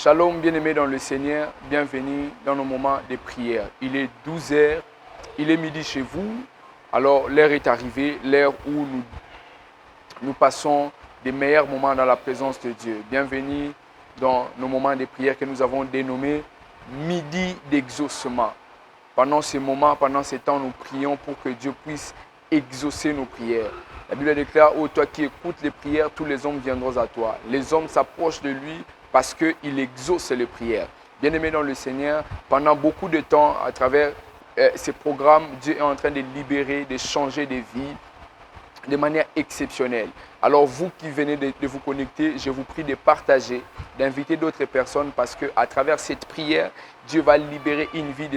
Shalom, bien-aimés dans le Seigneur, bienvenue dans nos moments de prière. Il est 12 heures, il est midi chez vous, alors l'heure est arrivée, l'heure où nous passons des meilleurs moments dans la présence de Dieu. Bienvenue dans nos moments de prière que nous avons dénommés midi d'exaucement. Pendant ces moments, pendant ces temps, nous prions pour que Dieu puisse exaucer nos prières. La Bible déclare, ô toi qui écoutes les prières, tous les hommes viendront à toi. Les hommes s'approchent de lui parce qu'il exauce les prières. Bien-aimés dans le Seigneur, pendant beaucoup de temps, à travers ces programmes, Dieu est en train de libérer, de changer des vies de manière exceptionnelle. Alors vous qui venez de vous connecter, je vous prie de partager, d'inviter d'autres personnes parce qu'à travers cette prière, Dieu va libérer une vie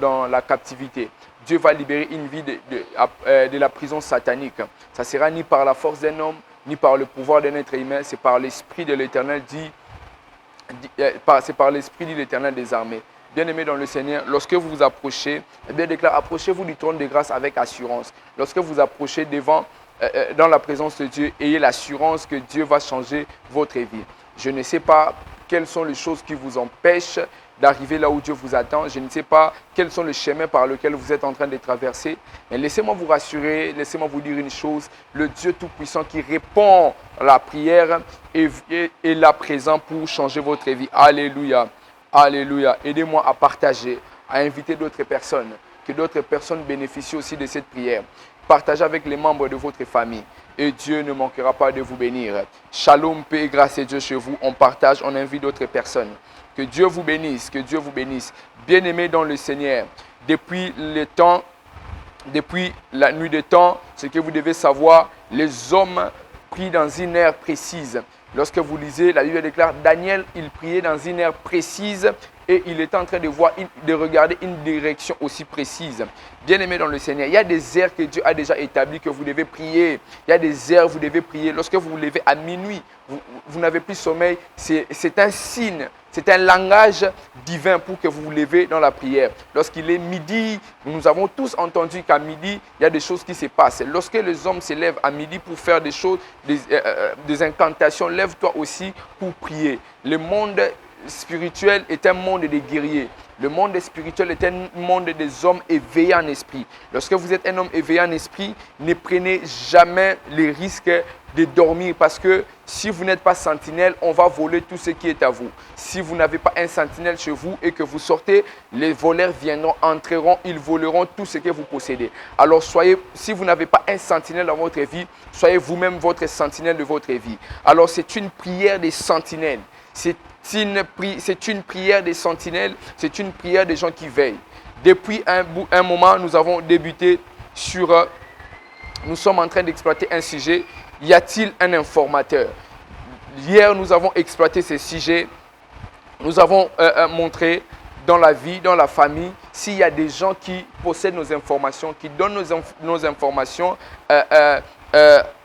dans la captivité. Dieu va libérer une vie de la prison satanique. Ça ne sera ni par la force d'un homme, ni par le pouvoir d'un être humain, c'est par l'Esprit de l'Éternel, c'est par l'Esprit de l'Éternel des armées. Bien-aimés dans le Seigneur, lorsque vous vous approchez, bien déclare, approchez-vous du trône de grâce avec assurance. Lorsque vous approchez dans la présence de Dieu, ayez l'assurance que Dieu va changer votre vie. Je ne sais pas quelles sont les choses qui vous empêchent d'arriver là où Dieu vous attend. Je ne sais pas quels sont les chemins par lesquels vous êtes en train de traverser. Mais laissez-moi vous rassurer, laissez-moi vous dire une chose. Le Dieu Tout-Puissant qui répond à la prière est là présent pour changer votre vie. Alléluia. Alléluia. Aidez-moi à partager, à inviter d'autres personnes, que d'autres personnes bénéficient aussi de cette prière. Partagez avec les membres de votre famille et Dieu ne manquera pas de vous bénir. Shalom, paix et grâce et Dieu chez vous. On partage, on invite d'autres personnes. Que Dieu vous bénisse, que Dieu vous bénisse. Bien-aimés dans le Seigneur, depuis la nuit des temps, ce que vous devez savoir, les hommes prient dans une heure précise. Lorsque vous lisez, la Bible déclare, Daniel, il priait dans une heure précise et il était en train de regarder une direction aussi précise. Bien-aimés dans le Seigneur, il y a des heures que Dieu a déjà établies que vous devez prier. Il y a des heures que vous devez prier. Lorsque vous vous levez à minuit, vous n'avez plus sommeil, c'est un signe. C'est un langage divin pour que vous vous levez dans la prière. Lorsqu'il est midi, nous avons tous entendu qu'à midi, il y a des choses qui se passent. Lorsque les hommes se lèvent à midi pour faire des choses, des incantations, lève-toi aussi pour prier. Le monde spirituel est un monde des guerriers. Le monde spirituel est un monde des hommes éveillés en esprit. Lorsque vous êtes un homme éveillé en esprit, ne prenez jamais les risques de dormir parce que si vous n'êtes pas sentinelle, on va voler tout ce qui est à vous. Si vous n'avez pas un sentinelle chez vous et que vous sortez, les voleurs viendront, entreront, ils voleront tout ce que vous possédez. Alors si vous n'avez pas un sentinelle dans votre vie, soyez vous-même votre sentinelle de votre vie. Alors c'est une prière des sentinelles. C'est une prière des sentinelles, c'est une prière des gens qui veillent. Depuis un moment, nous avons débuté nous sommes en train d'exploiter un sujet. Y a-t-il un informateur? Hier, nous avons exploité ce sujet. Nous avons montré dans la vie, dans la famille, s'il y a des gens qui possèdent nos informations, qui donnent nos informations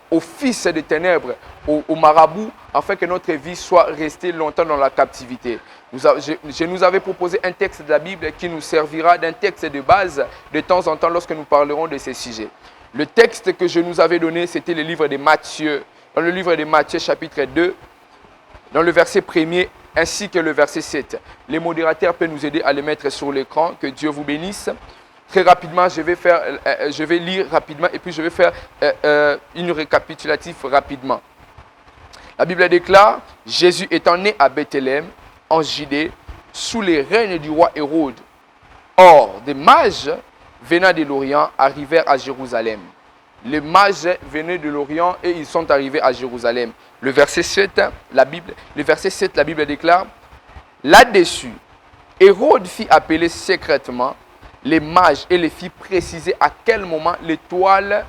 aux fils des ténèbres, aux marabouts, afin que notre vie soit restée longtemps dans la captivité. Je nous avais proposé un texte de la Bible qui nous servira d'un texte de base de temps en temps lorsque nous parlerons de ces sujets. Le texte que je nous avais donné, c'était le livre de Matthieu. Dans le livre de Matthieu, chapitre 2, dans le verset 1er, ainsi que le verset 7. Les modérateurs peuvent nous aider à le mettre sur l'écran. Que Dieu vous bénisse. Très rapidement, je vais lire rapidement et puis je vais faire une récapitulative rapidement. La Bible déclare, Jésus étant né à Bethléem, en Judée, sous les règnes du roi Hérode. Or, des mages venant de l'Orient arrivèrent à Jérusalem. Les mages venaient de l'Orient et ils sont arrivés à Jérusalem. Le verset 7, la Bible déclare, là-dessus, Hérode fit appeler secrètement les mages et les fit préciser à quel moment l'étoile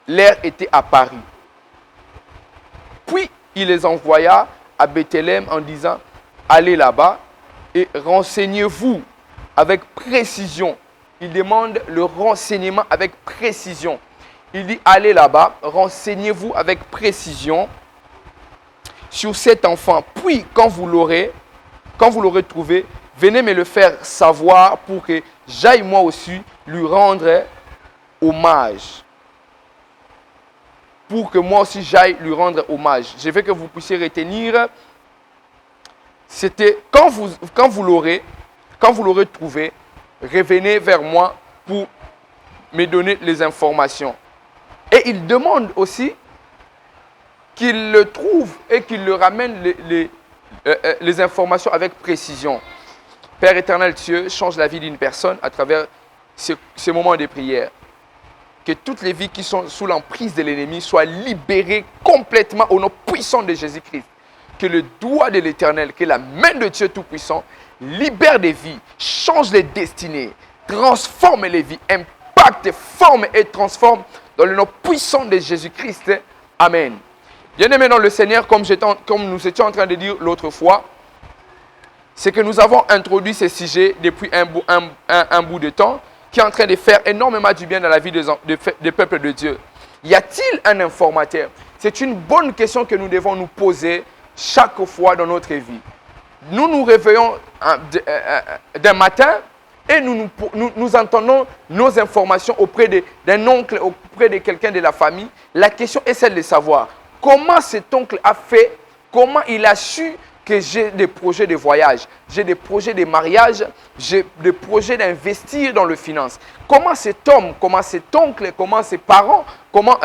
leur était apparue. Puis il les envoya à Bethléem en disant, allez là-bas et renseignez-vous avec précision. Il demande le renseignement avec précision. Il dit, allez là-bas, renseignez-vous avec précision sur cet enfant. Puis, quand vous l'aurez trouvé, venez me le faire savoir pour que j'aille moi aussi lui rendre hommage. pour que moi aussi j'aille lui rendre hommage. Je veux que vous puissiez retenir, c'était quand vous l'aurez trouvé, revenez vers moi pour me donner les informations. Et il demande aussi qu'il le trouve et qu'il le ramène les informations avec précision. Père éternel Dieu, change la vie d'une personne à travers ces moments de prière. Que toutes les vies qui sont sous l'emprise de l'ennemi soient libérées complètement au nom puissant de Jésus-Christ. Que le doigt de l'Éternel, que la main de Dieu Tout-Puissant libère des vies, change les destinées, transforme les vies, impacte, forme et transforme dans le nom puissant de Jésus-Christ. Amen. Bien-aimés dans le Seigneur, comme nous étions en train de dire l'autre fois, c'est que nous avons introduit ces sujets depuis un bout de temps qui est en train de faire énormément du bien dans la vie des peuples de Dieu. Y a-t-il un informateur? C'est une bonne question que nous devons nous poser chaque fois dans notre vie. Nous nous réveillons d'un matin et nous entendons nos informations auprès d'un oncle, auprès de quelqu'un de la famille. La question est celle de savoir comment cet oncle a fait, comment il a su que j'ai des projets de voyage, j'ai des projets de mariage, j'ai des projets d'investir dans le finance. Comment cet homme, comment cet oncle, comment ses parents, comment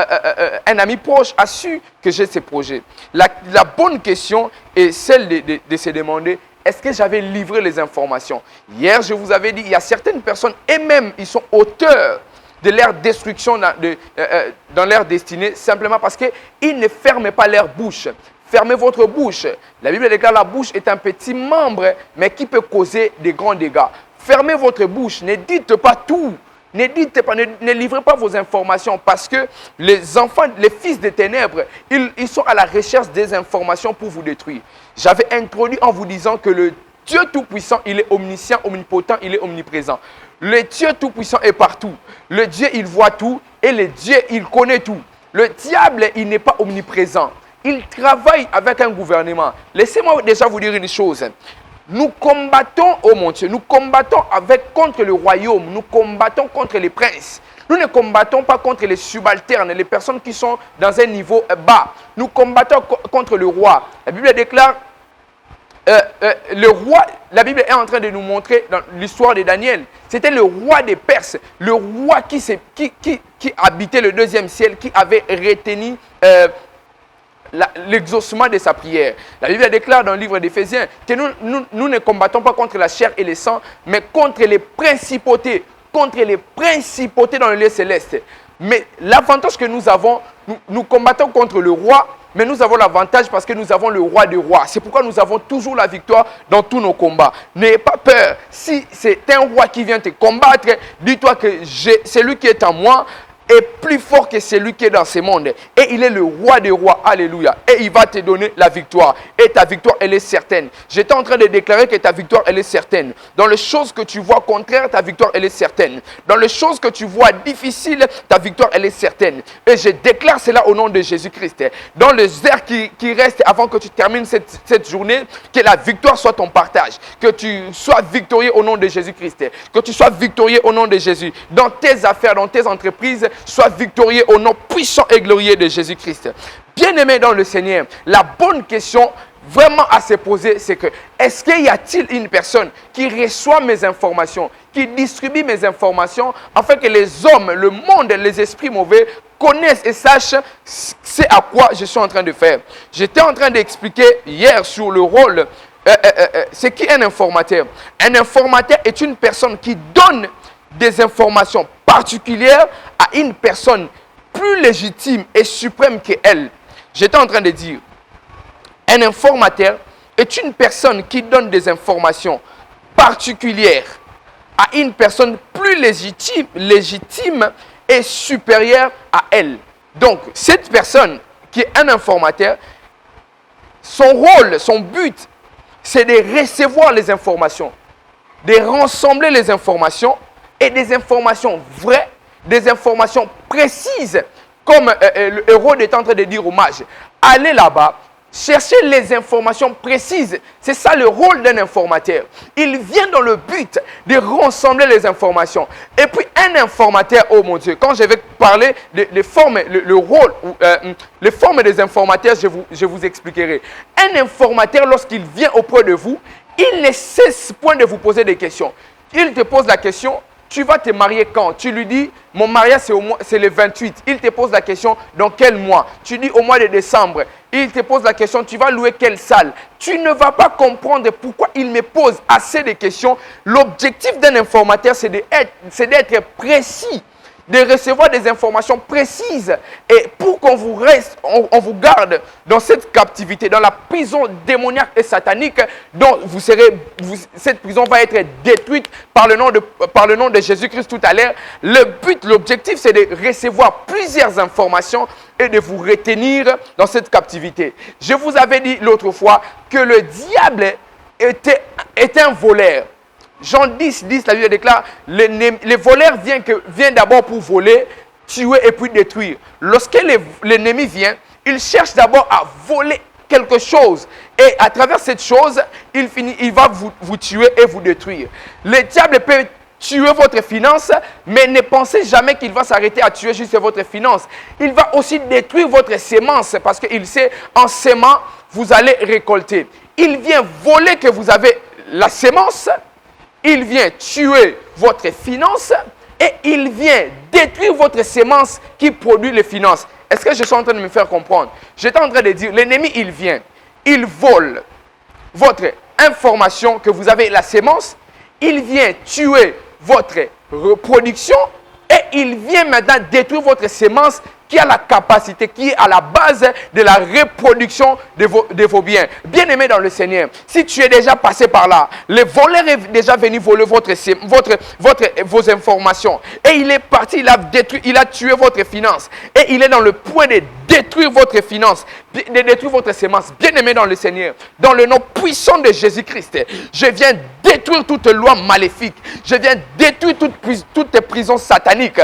un ami proche a su que j'ai ces projets. La bonne question est celle de se demander, est-ce que j'avais livré les informations? Hier, je vous avais dit, il y a certaines personnes, et même ils sont auteurs de leur destruction dans leur destinée, simplement parce qu'ils ne ferment pas leur bouche. Fermez votre bouche. La Bible déclare que la bouche est un petit membre, mais qui peut causer des grands dégâts. Fermez votre bouche. Ne dites pas tout. Ne dites pas, ne livrez pas vos informations, parce que les enfants, les fils des ténèbres, ils sont à la recherche des informations pour vous détruire. J'avais introduit en vous disant que le Dieu Tout-Puissant, il est omniscient, omnipotent, il est omniprésent. Le Dieu Tout-Puissant est partout. Le Dieu, il voit tout, et le Dieu, il connaît tout. Le diable, il n'est pas omniprésent. Il travaille avec un gouvernement. Laissez-moi déjà vous dire une chose. Nous combattons, oh mon Dieu, nous combattons contre le royaume, nous combattons contre les princes. Nous ne combattons pas contre les subalternes, les personnes qui sont dans un niveau bas. Nous combattons contre le roi. La Bible déclare, le roi, la Bible est en train de nous montrer dans l'histoire de Daniel. C'était le roi des Perses, le roi qui habitait le deuxième ciel, qui avait retenu l'exaucement de sa prière. La Bible déclare dans le livre d'Éphésiens que nous ne combattons pas contre la chair et le sang, mais contre les principautés dans le lieu céleste. Mais l'avantage que nous avons, nous combattons contre le roi, mais nous avons l'avantage parce que nous avons le roi des rois. C'est pourquoi nous avons toujours la victoire dans tous nos combats. N'ayez pas peur. Si c'est un roi qui vient te combattre, dis-toi que celui qui est en moi est plus fort que celui qui est dans ce monde. Et il est le roi des rois. Alléluia. Et il va te donner la victoire. Et ta victoire, elle est certaine. J'étais en train de déclarer que ta victoire, elle est certaine. Dans les choses que tu vois contraires, ta victoire, elle est certaine. Dans les choses que tu vois difficiles, ta victoire, elle est certaine. Et je déclare cela au nom de Jésus-Christ. Dans les heures qui restent avant que tu termines cette journée, que la victoire soit ton partage. Que tu sois victorieux au nom de Jésus-Christ. Que tu sois victorieux au nom de Jésus. Dans tes affaires, dans tes entreprises, sois victorieux au nom puissant et glorieux de Jésus-Christ. Bien-aimé dans le Seigneur, la bonne question vraiment à se poser, c'est que est-ce qu'il y a-t-il une personne qui reçoit mes informations, qui distribue mes informations, afin que les hommes, le monde, les esprits mauvais connaissent et sachent c'est à quoi je suis en train de faire. J'étais en train d'expliquer hier sur le rôle, c'est qui un informateur? Un informateur est une personne qui donne des informations particulières à une personne plus légitime et suprême qu'elle. J'étais en train de dire, un informateur est une personne qui donne des informations particulières à une personne plus légitime et supérieure à elle. Donc, cette personne qui est un informateur, son rôle, son but, c'est de recevoir les informations, de rassembler les informations, et des informations vraies, des informations précises, comme le héros est en train de dire au mage. Allez là-bas, chercher les informations précises. C'est ça le rôle d'un informateur. Il vient dans le but de rassembler les informations. Et puis un informateur, oh mon Dieu, quand je vais parler des formes, le rôle, les formes des informateurs, je vous expliquerai. Un informateur, lorsqu'il vient auprès de vous, il ne cesse point de vous poser des questions. Il te pose la question, tu vas te marier quand? Tu lui dis, mon mariage c'est le 28. Il te pose la question, dans quel mois? Tu dis au mois de décembre. Il te pose la question, tu vas louer quelle salle? Tu ne vas pas comprendre pourquoi il me pose assez de questions. L'objectif d'un informateur, c'est d'être précis, de recevoir des informations précises. Et pour qu'on vous reste, on vous garde dans cette captivité, dans la prison démoniaque et satanique, dont cette prison va être détruite par le nom de Jésus-Christ tout à l'heure. L'objectif, c'est de recevoir plusieurs informations et de vous retenir dans cette captivité. Je vous avais dit l'autre fois que le diable était un voleur. Jean 10, la Bible déclare, les voleurs viennent d'abord pour voler, tuer et puis détruire. Lorsque l'ennemi vient, il cherche d'abord à voler quelque chose. Et à travers cette chose, il va vous tuer et vous détruire. Le diable peut tuer votre finance, mais ne pensez jamais qu'il va s'arrêter à tuer juste votre finance. Il va aussi détruire votre sémence parce qu'il sait, en sémant, vous allez récolter. Il vient voler que vous avez la sémence. Il vient tuer votre finance et il vient détruire votre sémence qui produit les finances. Est-ce que je suis en train de me faire comprendre? J'étais en train de dire, l'ennemi, il vient, il vole votre information que vous avez la sémence, il vient tuer votre reproduction et il vient maintenant détruire votre sémence qui a la capacité, qui est à la base de la reproduction de vos biens. Bien-aimé dans le Seigneur, si tu es déjà passé par là, le voleur est déjà venu voler vos informations. Et il est parti, il a tué votre finance. Et il est dans le point de détruire votre finance, de détruire votre sémence. Bien-aimé dans le Seigneur, dans le nom puissant de Jésus-Christ, je viens détruire toute loi maléfique. Je viens détruire toute prison satanique.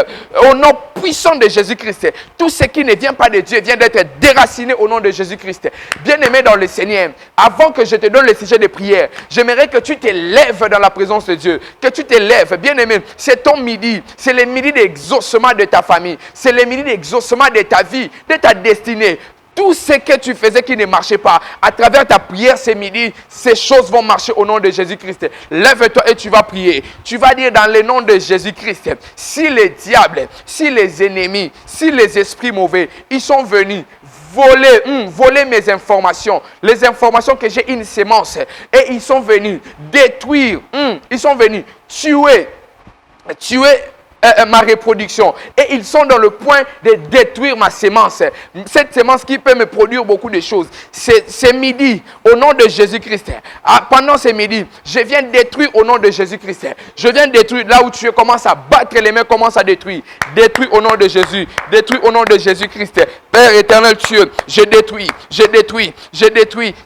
Au nom puissant de Jésus-Christ, tout ce qui ne vient pas de Dieu vient d'être déraciné au nom de Jésus-Christ. Bien-aimé dans le Seigneur, avant que je te donne le sujet de prière, j'aimerais que tu te lèves dans la présence de Dieu. Que tu te lèves, bien-aimé. C'est ton midi. C'est le midi d'exaucement de ta famille. C'est le midi d'exaucement de ta vie, de ta destinée. Tout ce que tu faisais qui ne marchait pas, à travers ta prière ce midi, ces choses vont marcher au nom de Jésus-Christ. Lève-toi et tu vas prier. Tu vas dire dans le nom de Jésus-Christ, si les diables, si les ennemis, si les esprits mauvais, ils sont venus voler mes informations, les informations que j'ai une sémence, et ils sont venus détruire, ils sont venus tuer ma reproduction et ils sont dans le point de détruire ma sémence, cette sémence qui peut me produire beaucoup de choses. C'est midi au nom de Jésus-Christ. Pendant ce midi, je viens détruire au nom de Jésus-Christ. Je viens détruire là où tu commences à battre les mains, commence à détruire. Détruis au nom de Jésus. Détruis au nom de Jésus-Christ. Père éternel Dieu, je détruis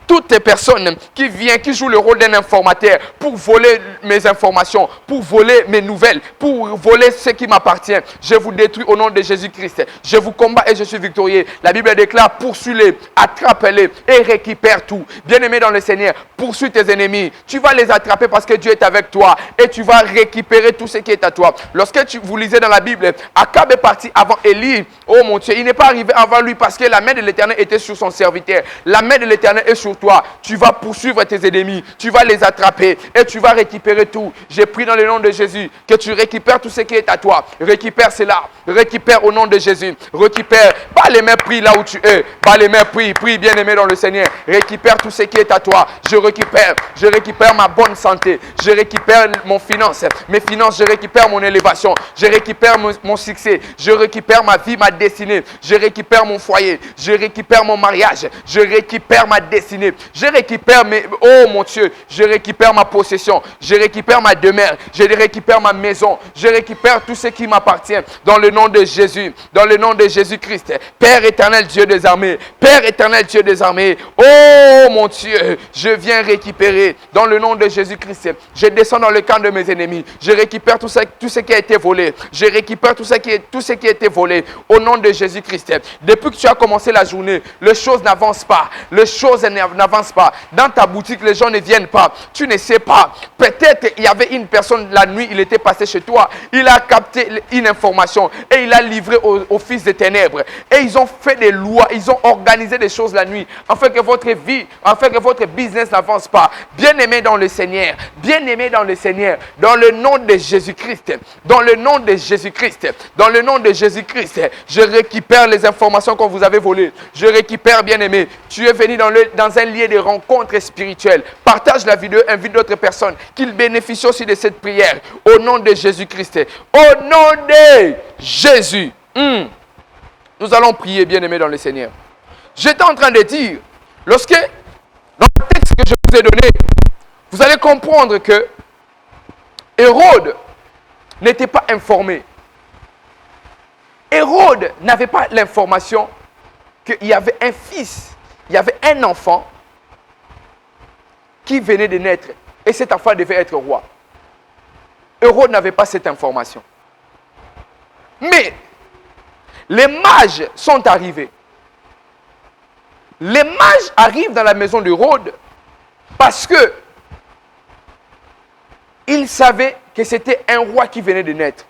toutes les personnes qui jouent le rôle d'un informateur pour voler mes informations, pour voler mes nouvelles, pour voler ce qui m'appartient. Je vous détruis au nom de Jésus-Christ. Je vous combats et je suis victorieux. La Bible déclare, poursuis-les, attrape-les et récupère tout. Bien-aimé dans le Seigneur, poursuis tes ennemis. Tu vas les attraper parce que Dieu est avec toi et tu vas récupérer tout ce qui est à toi. Lorsque vous lisez dans la Bible, Akab est parti avant Élie. Oh mon Dieu, il n'est pas arrivé avant lui parce que la main de l'Éternel était sur son serviteur. La main de l'Éternel est sur toi. Tu vas poursuivre tes ennemis. Tu vas les attraper et tu vas récupérer tout. J'ai pris dans le nom de Jésus que tu récupères tout ce qui est à toi. Récupère cela. Récupère au nom de Jésus. Récupère. Bas les mains, prie là où tu es. Bas les mains, prie bien-aimé dans le Seigneur. Récupère tout ce qui est à toi. Je récupère ma bonne santé. Je récupère mon finance. Mes finances, je récupère mon élévation. Je récupère mon succès. Je récupère ma vie, ma destinée. Je récupère mon foyer. Je récupère mon mariage. Je récupère ma destinée. Je récupère oh mon Dieu, je récupère ma possession. Je récupère ma demeure. Je récupère ma maison. Je récupère tout ce qui m'appartient. Dans le nom de Jésus. Dans le nom de Jésus-Christ. Père éternel, Dieu des armées. Père éternel, Dieu des armées. Oh mon Dieu, je viens récupérer. Dans le nom de Jésus-Christ. Je descends dans le camp de mes ennemis. Je récupère tout ce qui a été volé. Je récupère tout ce qui a été volé. Au nom de Jésus-Christ. Depuis que tu as commencé la journée, les choses n'avancent pas. Les choses n'avancent pas. Dans ta boutique, les gens ne viennent pas. Tu ne sais pas. Peut-être il y avait une personne la nuit, il était passé chez toi. Il a capté une information et il a livré au fils des ténèbres. Et ils ont fait des lois, ils ont organisé des choses la nuit afin que votre vie, afin que votre business n'avance pas. Bien-aimé dans le Seigneur, bien-aimé dans le Seigneur, dans le nom de Jésus-Christ, dans le nom de Jésus-Christ, dans le nom de Jésus-Christ, je récupère les informations qu'on vous avait volées. Je récupère, bien-aimé. Tu es venu dans un lieu de rencontre spirituelle. Partage la vidéo, invite d'autres personnes qu'ils bénéficient aussi de cette prière. Au nom de Jésus-Christ. Au nom de Jésus. Nous allons prier, bien-aimé dans le Seigneur. J'étais en train de dire, lorsque, dans le texte que je vous ai donné, vous allez comprendre que Hérode n'était pas informé. Hérode n'avait pas l'information qu'il y avait un fils, il y avait un enfant qui venait de naître. Et cet enfant devait être roi. Hérode n'avait pas cette information. Mais les mages sont arrivés. Les mages arrivent dans la maison d'Hérode parce que ils savaient que c'était un roi qui venait de naître.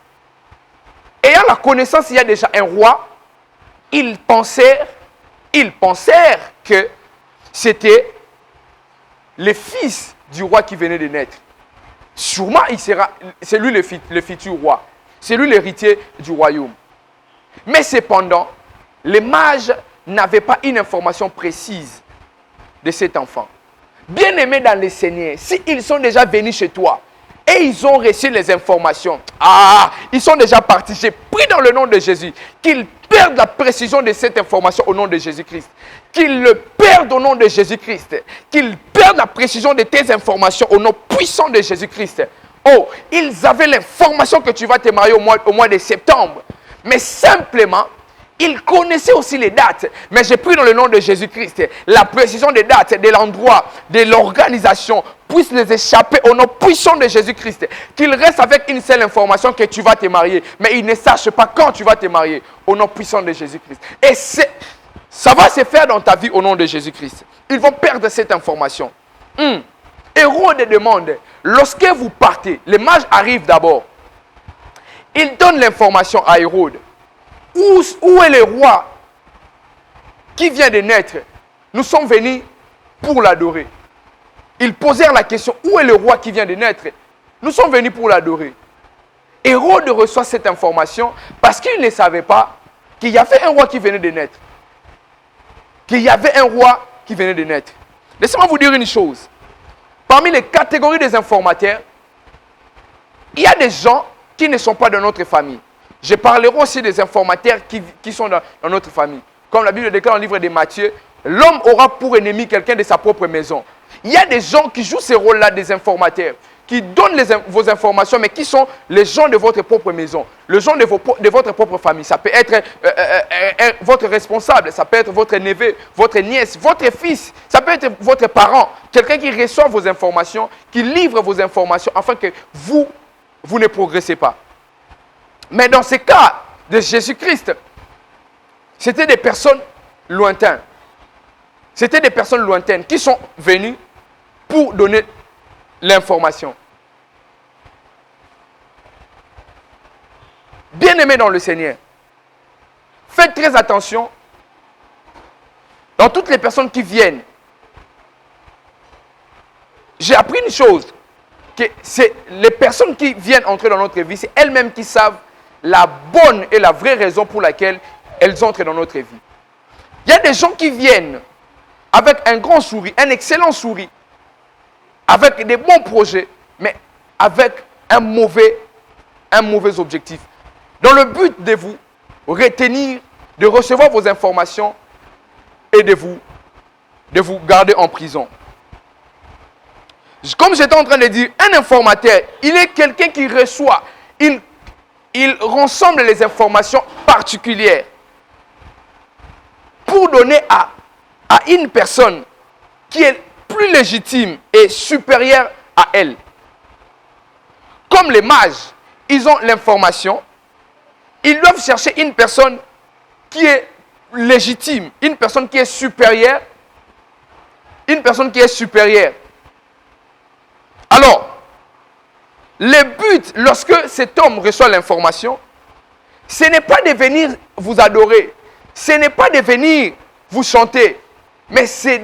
Ayant la connaissance qu'il y a déjà un roi, ils pensèrent que c'était le fils du roi qui venait de naître. Sûrement, c'est lui le futur roi. C'est lui l'héritier du royaume. Mais cependant, les mages n'avaient pas une information précise de cet enfant. Bien-aimés dans le Seigneur, s'ils sont déjà venus chez toi et ils ont reçu les informations, ils sont déjà partis. J'ai pris dans le nom de Jésus qu'ils perdent la précision de cette information au nom de Jésus-Christ. Qu'ils le perdent au nom de Jésus-Christ. Qu'ils perdent la précision de tes informations au nom puissant de Jésus-Christ. Oh, ils avaient l'information que tu vas te marier au mois de septembre. Mais simplement, ils connaissaient aussi les dates. Mais j'ai pris dans le nom de Jésus-Christ la précision des dates, de l'endroit, de l'organisation, puisse les échapper au nom puissant de Jésus-Christ. Qu'ils restent avec une seule information que tu vas te marier. Mais ils ne sachent pas quand tu vas te marier au nom puissant de Jésus-Christ. Et ça va se faire dans ta vie au nom de Jésus-Christ. Ils vont perdre cette information. Hérode demande, lorsque vous partez, les mages arrivent d'abord. Ils donnent l'information à Hérode. Où est le roi qui vient de naître? Nous sommes venus pour l'adorer. Ils posèrent la question, où est le roi qui vient de naître? Nous sommes venus pour l'adorer. Hérode reçoit cette information parce qu'il ne savait pas qu'il y avait un roi qui venait de naître. Qu'il y avait un roi qui venait de naître. Laissez-moi vous dire une chose. Parmi les catégories des informateurs, il y a des gens qui ne sont pas de notre famille. Je parlerai aussi des informateurs qui sont dans notre famille. Comme la Bible déclare dans le livre de Matthieu, l'homme aura pour ennemi quelqu'un de sa propre maison. Il y a des gens qui jouent ce rôle-là, des informateurs, qui donnent vos informations, mais qui sont les gens de votre propre maison, les gens de votre propre famille. Ça peut être votre responsable, ça peut être votre neveu, votre nièce, votre fils, ça peut être votre parent, quelqu'un qui reçoit vos informations, qui livre vos informations, afin que vous ne progressez pas. Mais dans ce cas de Jésus-Christ, c'était des personnes lointaines. C'était des personnes lointaines qui sont venues pour donner l'information. Bien-aimés dans le Seigneur, faites très attention dans toutes les personnes qui viennent. J'ai appris une chose, que c'est les personnes qui viennent entrer dans notre vie, c'est elles-mêmes qui savent la bonne et la vraie raison pour laquelle elles entrent dans notre vie. Il y a des gens qui viennent avec un grand sourire, un excellent sourire, avec des bons projets, mais avec un mauvais objectif. Dans le but de vous retenir, de recevoir vos informations et de vous garder en prison. Comme j'étais en train de dire, un informateur, il est quelqu'un qui reçoit, il rassemble les informations particulières pour donner à une personne qui est plus légitime et supérieure à elle. Comme les mages, ils ont l'information, ils doivent chercher une personne qui est légitime, une personne qui est supérieure, une personne qui est supérieure. Alors, le but, lorsque cet homme reçoit l'information, ce n'est pas de venir vous adorer, ce n'est pas de venir vous chanter, mais c'est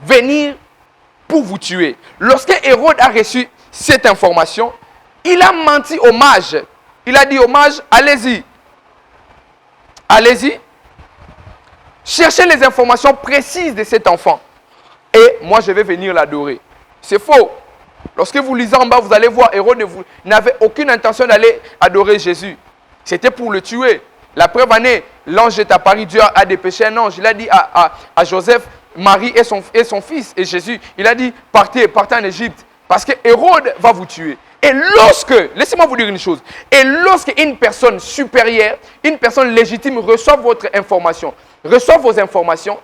venir pour vous tuer. Lorsque Hérode a reçu cette information, il a menti au mage. Il a dit au mage, allez-y. Allez-y. Cherchez les informations précises de cet enfant. Et moi, je vais venir l'adorer. C'est faux. Lorsque vous lisez en bas, vous allez voir, Hérode n'avait aucune intention d'aller adorer Jésus. C'était pour le tuer. La preuve en est, l'ange est apparu, Dieu a dépêché un ange. Il a dit à Joseph, Marie et son fils, et Jésus, il a dit, partez en Égypte, parce que Hérode va vous tuer. Et laissez-moi vous dire une chose, et lorsque une personne supérieure, une personne légitime reçoit votre information, reçoit vos informations,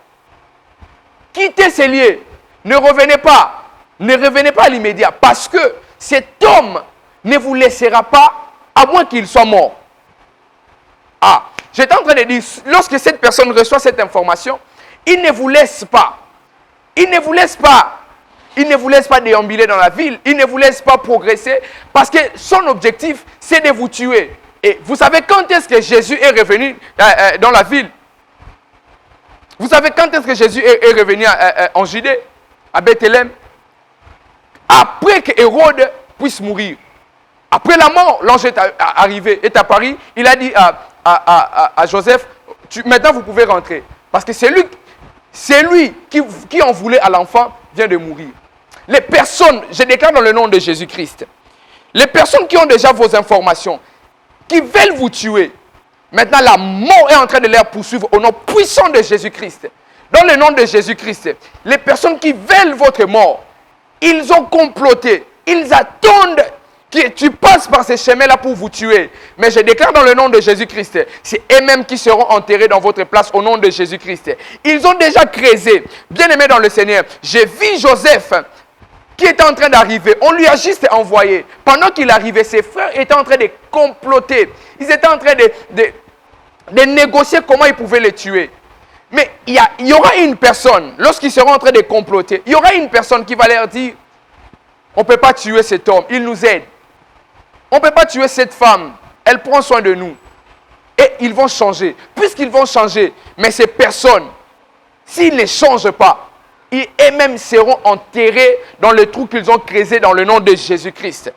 quittez ces lieux, ne revenez pas à l'immédiat, parce que cet homme ne vous laissera pas, à moins qu'il soit mort. Ah, j'étais en train de dire, lorsque cette personne reçoit cette information, il ne vous laisse pas. Il ne vous laisse pas. Il ne vous laisse pas déambuler dans la ville. Il ne vous laisse pas progresser. Parce que son objectif, c'est de vous tuer. Et vous savez quand est-ce que Jésus est revenu dans la ville? Vous savez quand est-ce que Jésus est revenu en Judée, à Bethléem? Après que Hérode puisse mourir. Après la mort, l'ange est arrivé, est apparu. Il a dit à Joseph, maintenant vous pouvez rentrer. Parce que c'est lui qui en voulait à l'enfant vient de mourir. Les personnes, je déclare dans le nom de Jésus-Christ, les personnes qui ont déjà vos informations, qui veulent vous tuer, maintenant la mort est en train de les poursuivre au nom puissant de Jésus-Christ. Dans le nom de Jésus-Christ, les personnes qui veulent votre mort, ils ont comploté, ils attendent que tu passes par ces chemins-là pour vous tuer. Mais je déclare dans le nom de Jésus-Christ, c'est eux-mêmes qui seront enterrés dans votre place au nom de Jésus-Christ. Ils ont déjà creusé. Bien-aimés dans le Seigneur, j'ai vu Joseph qui était en train d'arriver. On lui a juste envoyé. Pendant qu'il arrivait, ses frères étaient en train de comploter. Ils étaient en train de négocier comment ils pouvaient le tuer. Mais il y aura une personne, lorsqu'ils seront en train de comploter, il y aura une personne qui va leur dire, on ne peut pas tuer cet homme, il nous aide. On ne peut pas tuer cette femme. Elle prend soin de nous. Et ils vont changer. Puisqu'ils vont changer, mais ces personnes, s'ils ne changent pas, ils eux-mêmes seront enterrés dans le trou qu'ils ont creusé dans le nom de Jésus-Christ.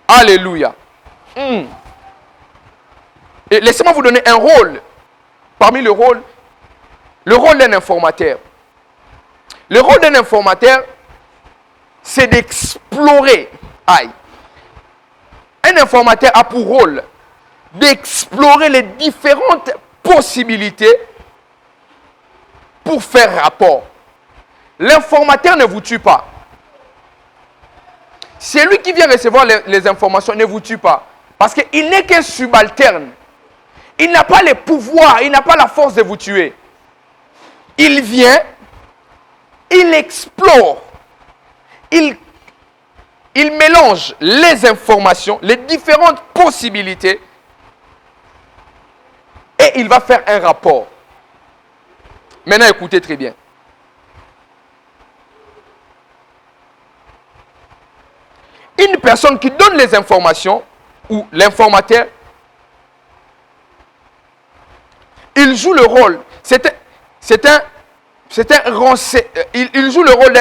Alléluia. Et laissez-moi vous donner un rôle. Parmi le rôle d'un informateur. Le rôle d'un informateur, c'est d'explorer. Un informateur a pour rôle d'explorer les différentes possibilités pour faire rapport. L'informateur ne vous tue pas. Celui qui vient recevoir les informations ne vous tue pas. Parce qu'il n'est qu'un subalterne. Il n'a pas le pouvoir, il n'a pas la force de vous tuer. Il vient, il explore, il mélange les informations, les différentes possibilités et il va faire un rapport. Maintenant, écoutez très bien. Une personne qui donne les informations ou l'informateur, il joue le rôle. Il joue le rôle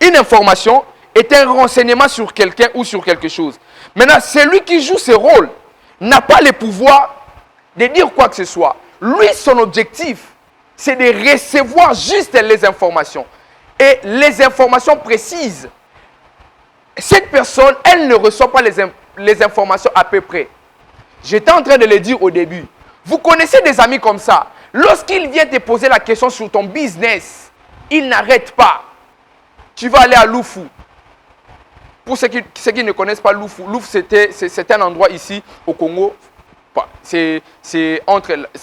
une information est un renseignement sur quelqu'un ou sur quelque chose. Maintenant, celui qui joue ce rôle n'a pas le pouvoir de dire quoi que ce soit. Lui, son objectif, c'est de recevoir juste les informations. Et les informations précises. Cette personne, elle ne reçoit pas les informations à peu près. J'étais en train de le dire au début. Vous connaissez des amis comme ça. Lorsqu'il vient te poser la question sur ton business, il n'arrête pas. Tu vas aller à Lufu. Pour ceux qui ne connaissent pas Lufu, c'est un endroit ici au Congo. C'est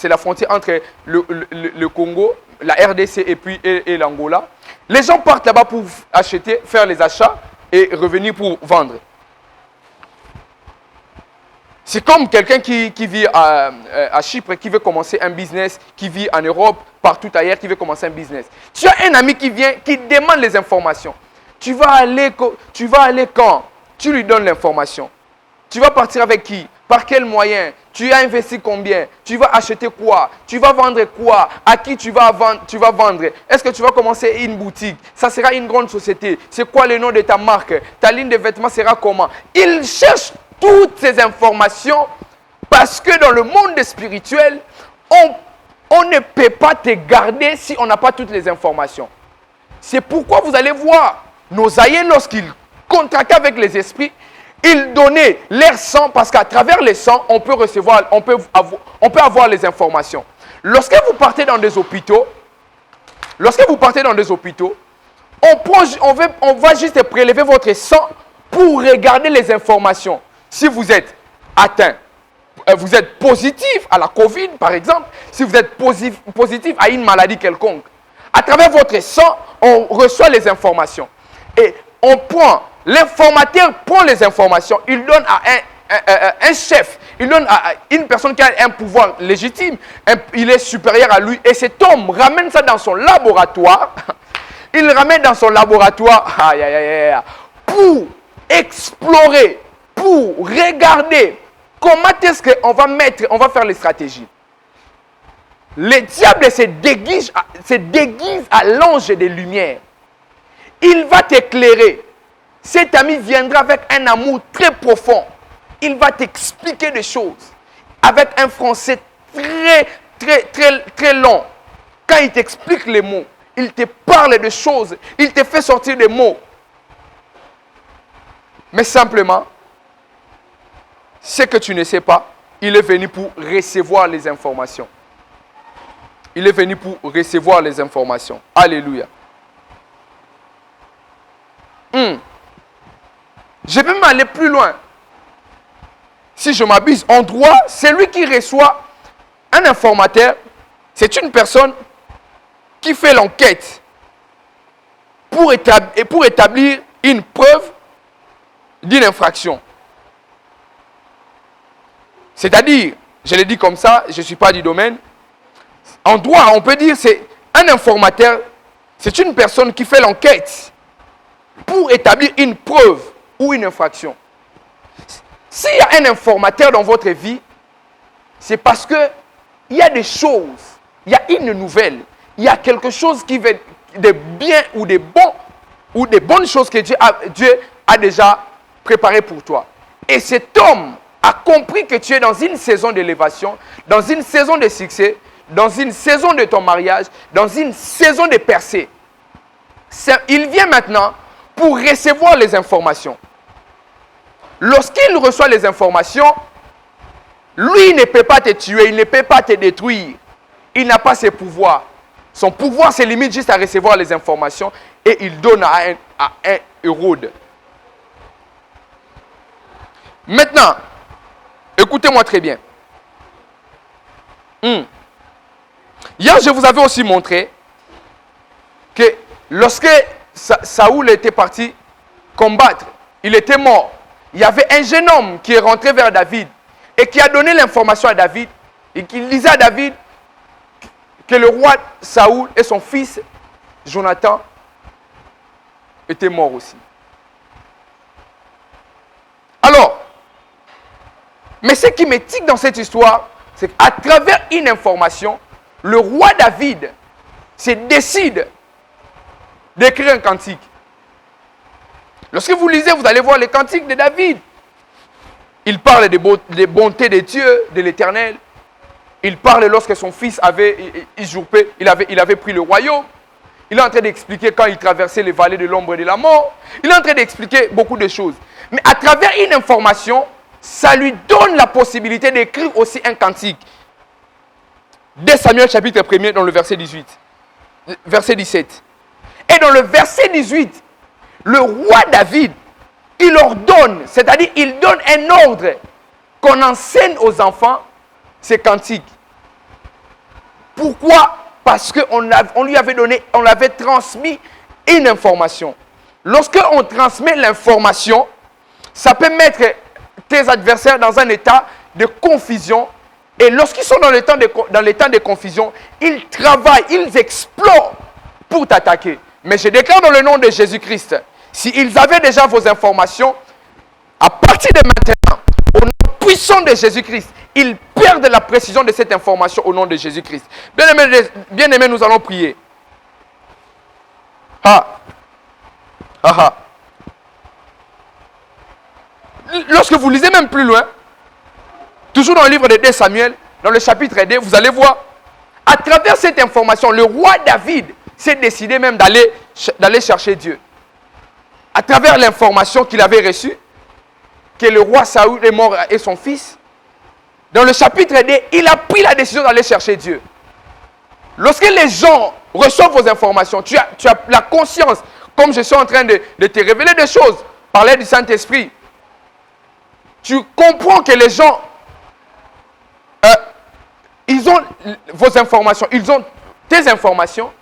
la frontière entre le Congo, la RDC et l'Angola. Les gens partent là-bas pour acheter, faire les achats et revenir pour vendre. C'est comme quelqu'un qui vit à Chypre, qui veut commencer un business, qui vit en Europe, partout ailleurs, qui veut commencer un business. Tu as un ami qui vient, qui demande les informations. Tu vas aller quand? Tu lui donnes l'information. Tu vas partir avec qui? Par quel moyen? Tu as investi combien? Tu vas acheter quoi? Tu vas vendre quoi? À qui tu vas vendre? Est-ce que tu vas commencer une boutique? Ça sera une grande société. C'est quoi le nom de ta marque? Ta ligne de vêtements sera comment? Il cherche toutes ces informations parce que dans le monde spirituel, on ne peut pas te garder si on n'a pas toutes les informations. C'est pourquoi vous allez voir nos aïeux lorsqu'ils contractaient avec les esprits, ils donnaient leur sang parce qu'à travers le sang, on peut avoir les informations. Lorsque vous partez dans des hôpitaux, on va juste prélever votre sang pour regarder les informations. Si vous êtes atteint, vous êtes positif à la COVID par exemple, si vous êtes positif à une maladie quelconque, à travers votre sang, on reçoit les informations. Et l'informateur prend les informations, il donne à un chef, il donne à une personne qui a un pouvoir légitime, il est supérieur à lui, et cet homme ramène ça dans son laboratoire, il ramène dans son laboratoire, pour explorer, pour regarder comment est-ce qu'on va faire les stratégies. Le diable se déguise à l'ange des lumières. Il va t'éclairer. Cet ami viendra avec un amour très profond. Il va t'expliquer des choses avec un français très long. Quand il t'explique les mots, il te parle de choses, il te fait sortir des mots. Mais simplement, ce que tu ne sais pas, il est venu pour recevoir les informations. Il est venu pour recevoir les informations. Alléluia. Je vais m'aller plus loin. Si je m'abuse, en droit, celui qui reçoit un informateur, c'est une personne qui fait l'enquête pour établir une preuve d'une infraction. C'est-à-dire, je l'ai dit comme ça, je ne suis pas du domaine. En droit, on peut dire c'est un informateur, c'est une personne qui fait l'enquête pour établir une preuve ou une infraction. S'il y a un informateur dans votre vie, c'est parce que il y a des choses, il y a une nouvelle, il y a quelque chose qui va de bien ou de bon, ou des bonnes choses que Dieu a déjà préparées pour toi. Et cet homme a compris que tu es dans une saison d'élévation, dans une saison de succès, dans une saison de ton mariage, dans une saison de percée. Il vient maintenant pour recevoir les informations. Lorsqu'il reçoit les informations, lui ne peut pas te tuer, il ne peut pas te détruire. Il n'a pas ses pouvoirs. Son pouvoir se limite juste à recevoir les informations et il donne à un Hérode. Maintenant, écoutez-moi très bien. Hier, je vous avais aussi montré que lorsque Saoul était parti combattre, il était mort. Il y avait un jeune homme qui est rentré vers David et qui a donné l'information à David et qui disait à David que le roi Saoul et son fils Jonathan étaient morts aussi. Alors, mais ce qui me tique dans cette histoire, c'est qu'à travers une information, le roi David se décide d'écrire un cantique. Lorsque vous lisez, vous allez voir les cantiques de David. Il parle des bontés de Dieu, de l'Éternel. Il parle lorsque son fils avait usurpé, il avait pris le royaume. Il est en train d'expliquer quand il traversait les vallées de l'ombre et de la mort. Il est en train d'expliquer beaucoup de choses. Mais à travers une information, ça lui donne la possibilité d'écrire aussi un cantique. Dès Samuel chapitre 1er dans le verset 18. Verset 17. Et dans le verset 18, le roi David, il ordonne, c'est-à-dire il donne un ordre qu'on enseigne aux enfants ces cantiques. Pourquoi? Parce qu'on lui avait donné, on lui avait transmis une information. Lorsqu'on transmet l'information, ça peut mettre tes adversaires dans un état de confusion. Et lorsqu'ils sont dans l'état de confusion, ils travaillent, ils explorent pour t'attaquer. Mais je déclare dans le nom de Jésus-Christ, s'ils avaient déjà vos informations, à partir de maintenant, au nom puissant de Jésus-Christ, ils perdent la précision de cette information au nom de Jésus-Christ. Bien-aimés, nous allons prier. Lorsque vous lisez même plus loin, toujours dans le livre de 2 Samuel, dans le chapitre 2, vous allez voir, à travers cette information, le roi David s'est décidé même d'aller chercher Dieu. À travers l'information qu'il avait reçue, que le roi Saoul est mort et son fils, dans le chapitre 2, il a pris la décision d'aller chercher Dieu. Lorsque les gens reçoivent vos informations, tu as la conscience, comme je suis en train de te révéler des choses, par l'aide du Saint-Esprit, tu comprends que les gens, ils ont vos informations, ils ont tes informations,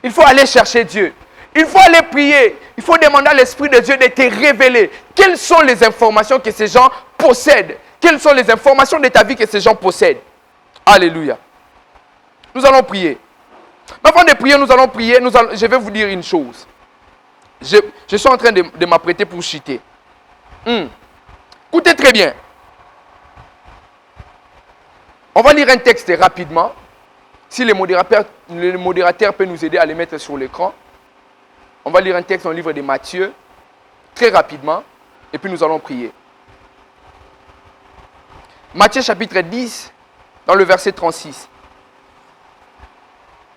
il faut aller chercher Dieu. Il faut aller prier, il faut demander à l'Esprit de Dieu de te révéler quelles sont les informations que ces gens possèdent, quelles sont les informations de ta vie que ces gens possèdent. Alléluia. Nous allons prier. Mais avant de prier, nous allons prier, je vais vous dire une chose. Je suis en train de m'apprêter pour chuter. Écoutez très bien. On va lire un texte rapidement. Si le modérateur peut nous aider à les mettre sur l'écran. On va lire un texte dans le livre de Matthieu, très rapidement, et puis nous allons prier. Matthieu chapitre 10, dans le verset 36.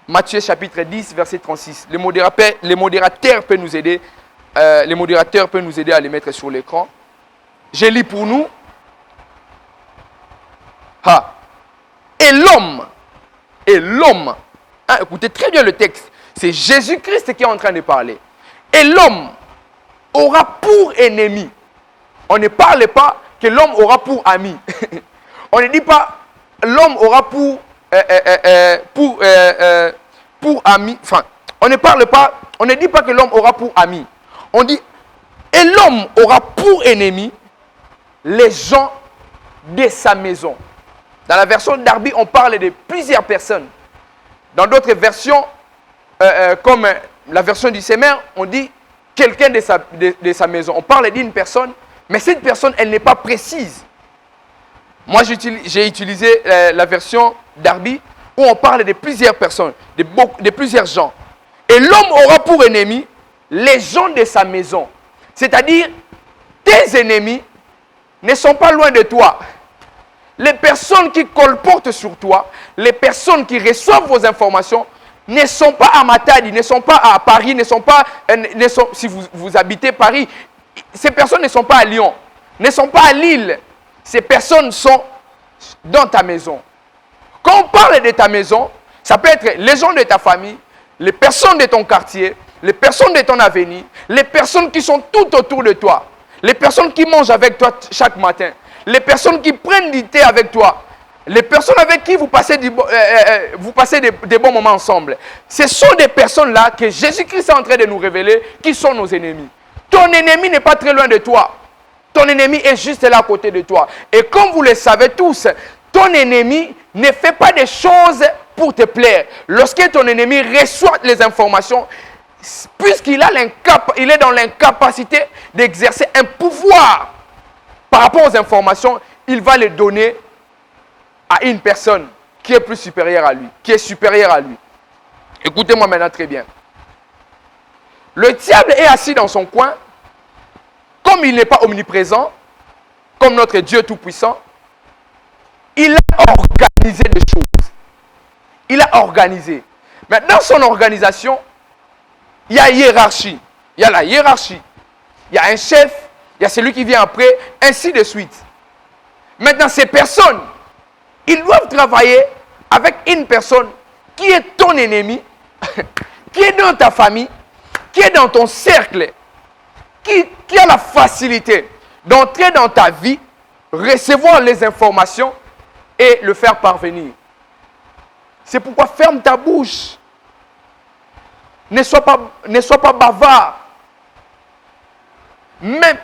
Matthieu chapitre 10, verset 36. Les modérateurs peuvent nous aider. Les modérateurs peuvent nous aider à les mettre sur l'écran. Je lis pour nous. Et l'homme, écoutez très bien le texte, c'est Jésus-Christ qui est en train de parler. Et l'homme aura pour ennemi. On ne parle pas que l'homme aura pour ami. On ne dit pas l'homme aura pour ami. Enfin, on ne dit pas que l'homme aura pour ami. On dit et l'homme aura pour ennemi les gens de sa maison. Dans la version d'Arby, on parle de plusieurs personnes. Dans d'autres versions, comme la version du Semeur, on dit quelqu'un de sa maison. On parle d'une personne, mais cette personne, elle n'est pas précise. Moi, j'ai utilisé la version d'Arby où on parle de plusieurs personnes, de plusieurs gens. Et l'homme aura pour ennemi les gens de sa maison. C'est-à-dire, tes ennemis ne sont pas loin de toi. Les personnes qui colportent sur toi, les personnes qui reçoivent vos informations, ne sont pas à Matadi, ne sont pas à Paris, si vous habitez Paris, ces personnes ne sont pas à Lyon, ne sont pas à Lille. Ces personnes sont dans ta maison. Quand on parle de ta maison, ça peut être les gens de ta famille, les personnes de ton quartier, les personnes de ton avenir, les personnes qui sont tout autour de toi, les personnes qui mangent avec toi chaque matin, les personnes qui prennent du thé avec toi, les personnes avec qui vous passez des bons moments ensemble. Ce sont des personnes-là que Jésus-Christ est en train de nous révéler qui sont nos ennemis. Ton ennemi n'est pas très loin de toi. Ton ennemi est juste là à côté de toi. Et comme vous le savez tous, ton ennemi ne fait pas des choses pour te plaire. Lorsque ton ennemi reçoit les informations, puisqu'il est dans l'incapacité d'exercer un pouvoir par rapport aux informations, il va les donner à une personne qui est plus supérieure à lui, qui est supérieure à lui. Écoutez-moi maintenant très bien. Le diable est assis dans son coin, comme il n'est pas omniprésent, comme notre Dieu tout-puissant, il a organisé des choses. Il a organisé. Mais dans son organisation, il y a hiérarchie. Il y a la hiérarchie. Il y a un chef, il y a celui qui vient après, ainsi de suite. Maintenant, ces personnes, ils doivent travailler avec une personne qui est ton ennemi, qui est dans ta famille, qui est dans ton cercle, qui a la facilité d'entrer dans ta vie, recevoir les informations et le faire parvenir. C'est pourquoi ferme ta bouche. Ne sois pas bavard. Même,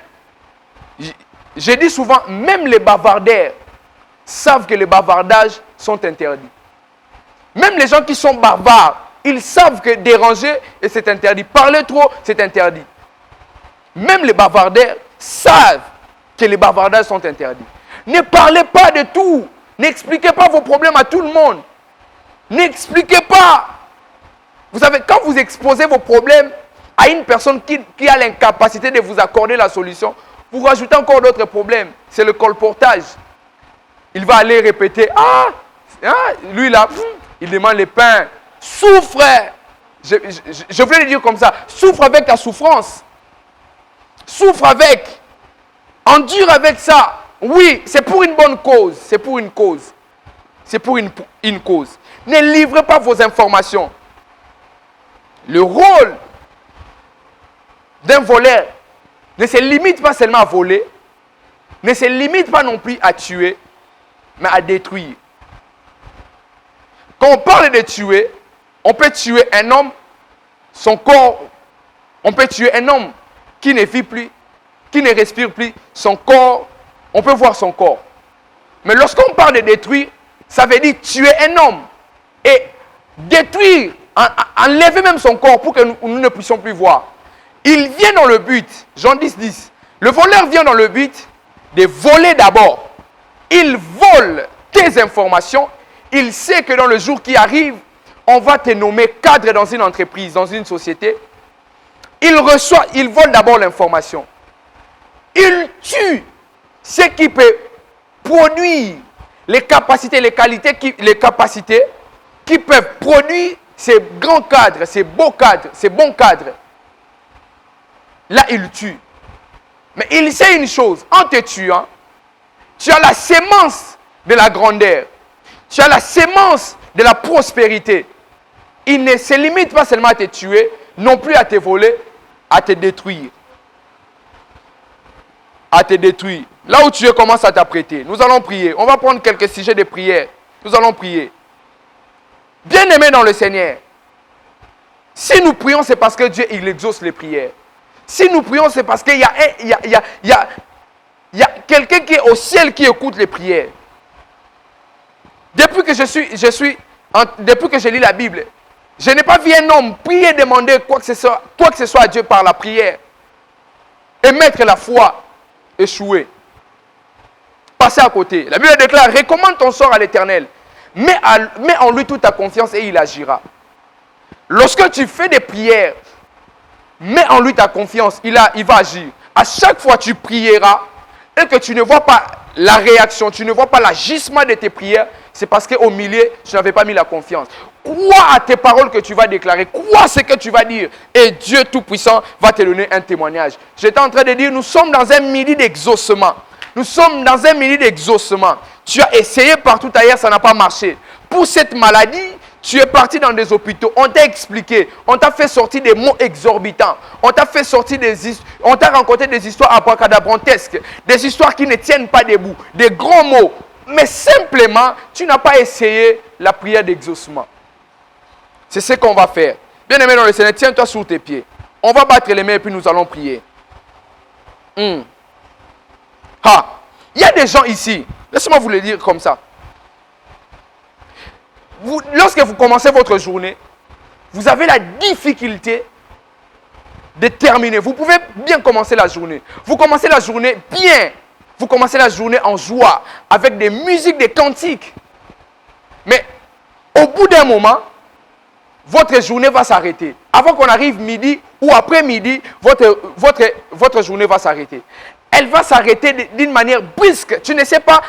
Je dis souvent, même les bavardaires savent que les bavardages sont interdits. Même les gens qui sont barbares, ils savent que déranger, et c'est interdit. Parler trop, c'est interdit. Même les bavardaires savent que les bavardages sont interdits. Ne parlez pas de tout. N'expliquez pas vos problèmes à tout le monde. N'expliquez pas. Vous savez, quand vous exposez vos problèmes à une personne qui a l'incapacité de vous accorder la solution, vous rajoutez encore d'autres problèmes. C'est le colportage. Il va aller répéter, lui là, il demande les pains. Souffre. Je voulais le dire comme ça. Souffre avec ta souffrance. Souffre avec. Endure avec ça. Oui, c'est pour une bonne cause. C'est pour une cause. C'est pour une cause. Ne livrez pas vos informations. Le rôle d'un voleur ne se limite pas seulement à voler, ne se limite pas non plus à tuer, mais à détruire. Quand on parle de tuer, on peut tuer un homme, son corps, on peut tuer un homme qui ne vit plus, qui ne respire plus, son corps, on peut voir son corps. Mais lorsqu'on parle de détruire, ça veut dire tuer un homme et détruire, enlever même son corps pour que nous ne puissions plus voir. Il vient dans le but, Jean 10. Le voleur vient dans le but de voler d'abord. Il vole tes informations. Il sait que dans le jour qui arrive, on va te nommer cadre dans une entreprise, dans une société. Il vole d'abord l'information. Il tue ce qui peut produire les capacités, les qualités, les capacités qui peuvent produire ces grands cadres, ces beaux cadres, ces bons cadres. Là, il tue. Mais il sait une chose, en te tuant, tu as la sémence de la grandeur. Tu as la sémence de la prospérité. Il ne se limite pas seulement à te tuer, non plus à te voler, à te détruire. À te détruire. Là où tu es, commence à t'apprêter. Nous allons prier. On va prendre quelques sujets de prière. Nous allons prier. Bien-aimés dans le Seigneur, si nous prions, c'est parce que Dieu, il exauce les prières. Si nous prions, c'est parce qu'il y a quelqu'un qui est au ciel qui écoute les prières. Depuis que depuis que je lis la Bible, je n'ai pas vu un homme prier, demander quoi que ce soit à Dieu par la prière. Et mettre la foi, échouer. Passer à côté. La Bible déclare, recommande ton sort à l'Éternel. Mets en lui toute ta confiance et il agira. Lorsque tu fais des prières, mets en lui ta confiance, il va agir. À chaque fois tu prieras et que tu ne vois pas la réaction, tu ne vois pas l'agissement de tes prières, c'est parce qu'au milieu, tu n'avais pas mis la confiance. Crois à tes paroles que tu vas déclarer, crois ce que tu vas dire et Dieu Tout-Puissant va te donner un témoignage. J'étais en train de dire, nous sommes dans un midi d'exaucement. Nous sommes dans un midi d'exaucement. Tu as essayé partout ailleurs, ça n'a pas marché. Pour cette maladie, tu es parti dans des hôpitaux, on t'a expliqué, on t'a fait sortir des mots exorbitants, on t'a raconté des histoires abracadabrantesques, des histoires qui ne tiennent pas debout, des grands mots. Mais simplement, tu n'as pas essayé la prière d'exaucement. C'est ce qu'on va faire. Bien-aimé dans le Seigneur, tiens-toi sur tes pieds. On va battre les mains et puis nous allons prier. Il y a des gens ici, laissez-moi vous le dire comme ça. Lorsque vous commencez votre journée, vous avez la difficulté de terminer. Vous pouvez bien commencer la journée. Vous commencez la journée bien. Vous commencez la journée en joie, avec des musiques, des cantiques. Mais au bout d'un moment, votre journée va s'arrêter. Avant qu'on arrive midi ou après midi, votre journée va s'arrêter. Elle va s'arrêter d'une manière brusque. Tu ne sais pas,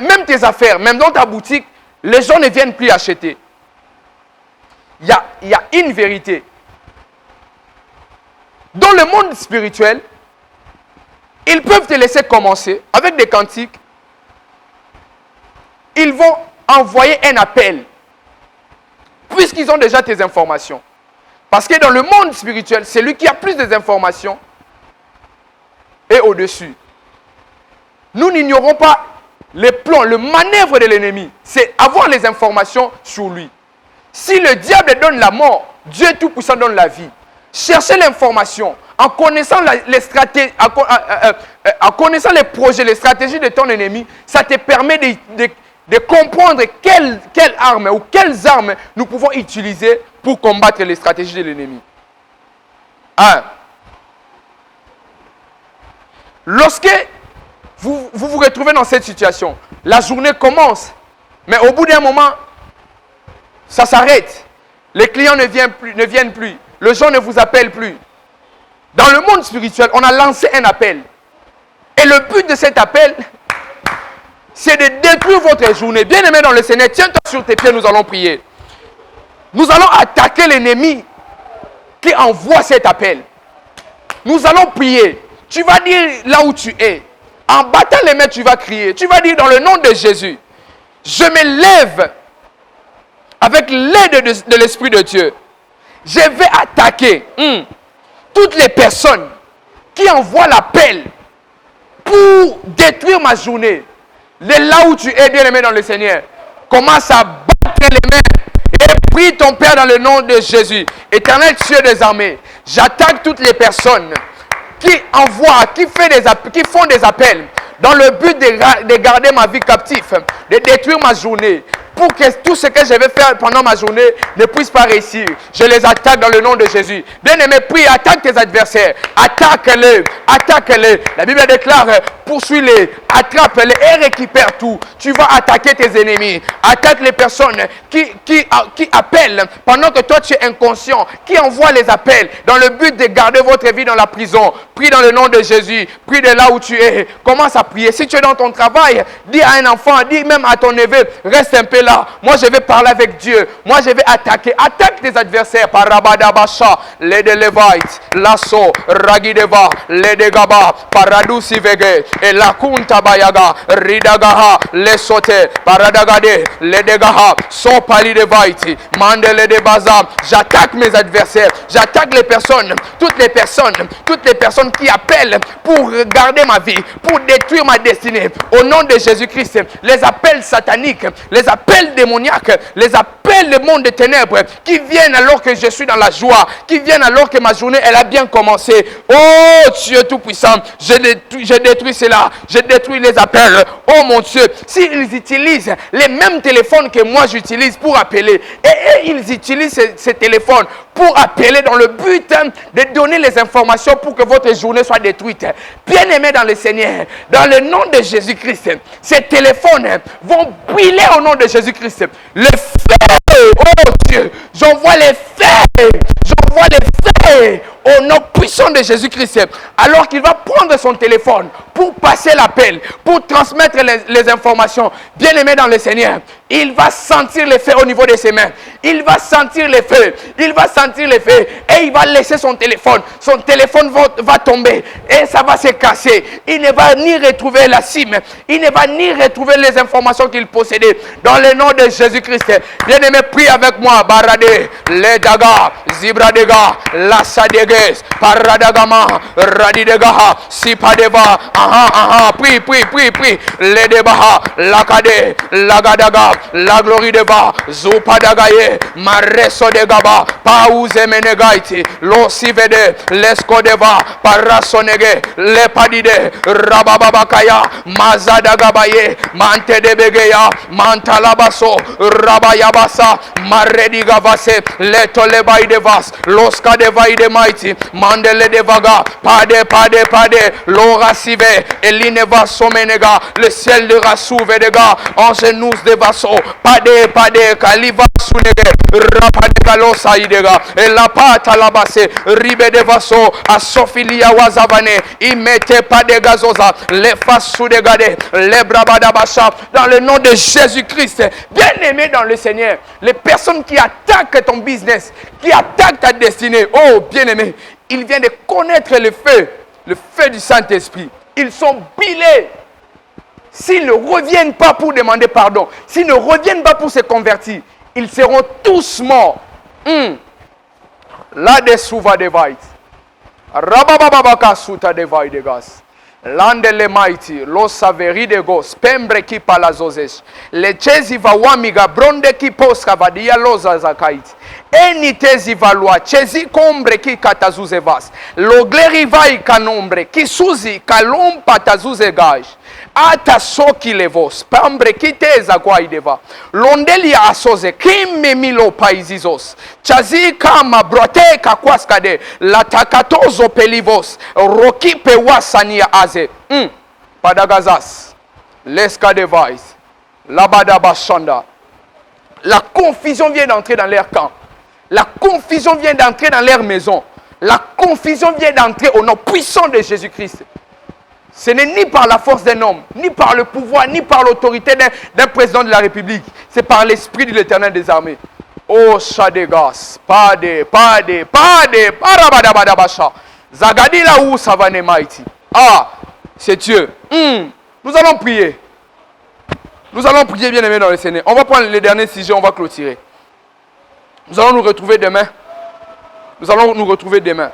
même tes affaires, même dans ta boutique, les gens ne viennent plus acheter. Il y a une vérité. Dans le monde spirituel, ils peuvent te laisser commencer avec des cantiques. Ils vont envoyer un appel. Puisqu'ils ont déjà tes informations. Parce que dans le monde spirituel, c'est lui qui a plus des informations et au-dessus. Nous n'ignorons pas les plans, le manœuvre de l'ennemi, c'est avoir les informations sur lui. Si le diable donne la mort, Dieu Tout-Puissant donne la vie. Cherchez l'information en connaissant les stratégies, en connaissant les projets, les stratégies de ton ennemi, ça te permet de comprendre quelle arme ou quelles armes nous pouvons utiliser pour combattre les stratégies de l'ennemi. 1. Lorsque vous retrouvez dans cette situation, la journée commence, mais au bout d'un moment, ça s'arrête. Les clients ne viennent plus. Les gens ne vous appellent plus. Dans le monde spirituel, on a lancé un appel. Et le but de cet appel, c'est de détruire votre journée. Bien-aimé dans le Seigneur, tiens-toi sur tes pieds, nous allons prier. Nous allons attaquer l'ennemi qui envoie cet appel. Nous allons prier. Tu vas dire là où tu es. En battant les mains, tu vas crier. Tu vas dire dans le nom de Jésus, je me lève avec l'aide de l'Esprit de Dieu. Je vais attaquer toutes les personnes qui envoient l'appel pour détruire ma journée. De là où tu es, bien-aimé dans le Seigneur, commence à battre les mains et prie ton Père dans le nom de Jésus. Éternel Dieu des armées, j'attaque toutes les personnes qui envoient, qui font des appels dans le but de garder ma vie captive, de détruire ma journée, pour que tout ce que je vais faire pendant ma journée ne puisse pas réussir. Je les attaque dans le nom de Jésus. Bien-aimé, prie, attaque tes adversaires. Attaque-les, attaque-les. La Bible déclare, poursuis-les, attrape-les et récupère tout. Tu vas attaquer tes ennemis. Attaque les personnes qui appellent pendant que toi tu es inconscient, qui envoient les appels dans le but de garder votre vie dans la prison. Prie dans le nom de Jésus. Prie de là où tu es. Commence à prier. Si tu es dans ton travail, dis à un enfant, dis même à ton neveu, reste un peu là. Moi je vais parler avec Dieu. Moi je vais attaquer. Attaque tes adversaires. Parabadabasha, les de Lévites, Lasso, Ragideva, les de Gaba, Paradusi Vege, et la Kunta Bayaga, Ridagaha, les Sote, Paradagade, les de Gaha, Sopali de Vaiti, Mandele de Baza. J'attaque mes adversaires. J'attaque les personnes, toutes les personnes qui appellent pour garder ma vie, pour détruire ma destinée. Au nom de Jésus-Christ, les appels sataniques, les appels démoniaques, les appels du monde des ténèbres qui viennent alors que je suis dans la joie, qui viennent alors que ma journée elle a bien commencé. Oh Dieu Tout-Puissant, je détruis cela, je détruis les appels. Oh mon Dieu, s'ils utilisent les mêmes téléphones que moi j'utilise pour appeler, et ils utilisent ces téléphones pour appeler dans le but de donner les informations pour que votre journée soit détruite. Bien-aimés dans le Seigneur, dans le nom de Jésus-Christ, ces téléphones vont brûler au nom de Jésus-Christ. Le feu, oh Dieu, j'envoie les feux, j'envoie les feux au nom puissant de Jésus-Christ. Alors qu'il va prendre son téléphone pour passer l'appel, pour transmettre les informations. Bien-aimé dans le Seigneur, il va sentir les feux au niveau de ses mains. Il va sentir les feux. Il va sentir les feux. Et il va laisser son téléphone. Son téléphone va tomber. Et ça va se casser. Il ne va ni retrouver la cible. Il ne va ni retrouver les informations qu'il possédait. Dans le nom de Jésus-Christ. Bien-aimé, prie avec moi. Barade, Ledaga, Zibradega, Lassadeges, Paradagama, Radidega, Sipadeva. Prie. Ledebaha, Lakade, Lagadaga, la glorie de bas, Zupadagaye, Mareso de Gaba, Pauze Menegaiti, Losivede, Leskodeva, Parasonege, Lepadide, Rabababakaya, Mazadagabaye, Mante de Begeya, Mantalabaso, Rabayabasa, Maredigavase, Letolebay de Vas, Loska de Vaide Mighty, Mandele de Vaga, Pade, Lora Sive, Elineva Somenega, le ciel de Rassouve de Ga, Angenous de Vaso, Pade, Kaliva Sunege, Rapadegalosa Idega, et la pata la basse, Ribe de Vaso, a Sofilia Wazavane, Imete Padegazosa, les Fassou de Gade, les Brabadabasha, dans le nom de Jésus-Christ. Bien-aimé dans le Seigneur, les personnes qui attaquent ton business, qui attaquent ta destinée, oh bien-aimé, il vient de connaître le feu du Saint-Esprit. Ils sont bilés. S'ils ne reviennent pas pour demander pardon, s'ils ne reviennent pas pour se convertir, ils seront tous morts. Là de Souva de Vait. Rabababaka Suta de Vai de Gas. Landele Mighty, Los Saveri de Gos, Pembre qui palazoses. Le Chesi Vawamiga, Bronde qui Posca Vadia Losa Zakait. Enitezi valua, chezi kombre ki katazuze vas. Logleri vai kanombre, ki suzi kalum patazuze gaj. Ata soki levos, pambre ki teza guaideva. Londeli asoze, kim milo paizizos. Chazi kama brote kakwaskade, latakatozo pelivos, roki pewasania aze. Padagazas, leskadevais, labadabashanda. La confusion vient d'entrer dans leur camp. La confusion vient d'entrer dans leur maison. La confusion vient d'entrer au nom puissant de Jésus-Christ. Ce n'est ni par la force d'un homme, ni par le pouvoir, ni par l'autorité d'un président de la République. C'est par l'Esprit de l'Éternel des armées. Oh, Shadegas, parabadabadabasha. Zagadila ou savane maiti. Ah, c'est Dieu. Nous allons prier. Nous allons prier, bien aimés dans le Seigneur. On va prendre les derniers sujets, on va clôturer. Nous allons nous retrouver demain. Nous allons nous retrouver demain.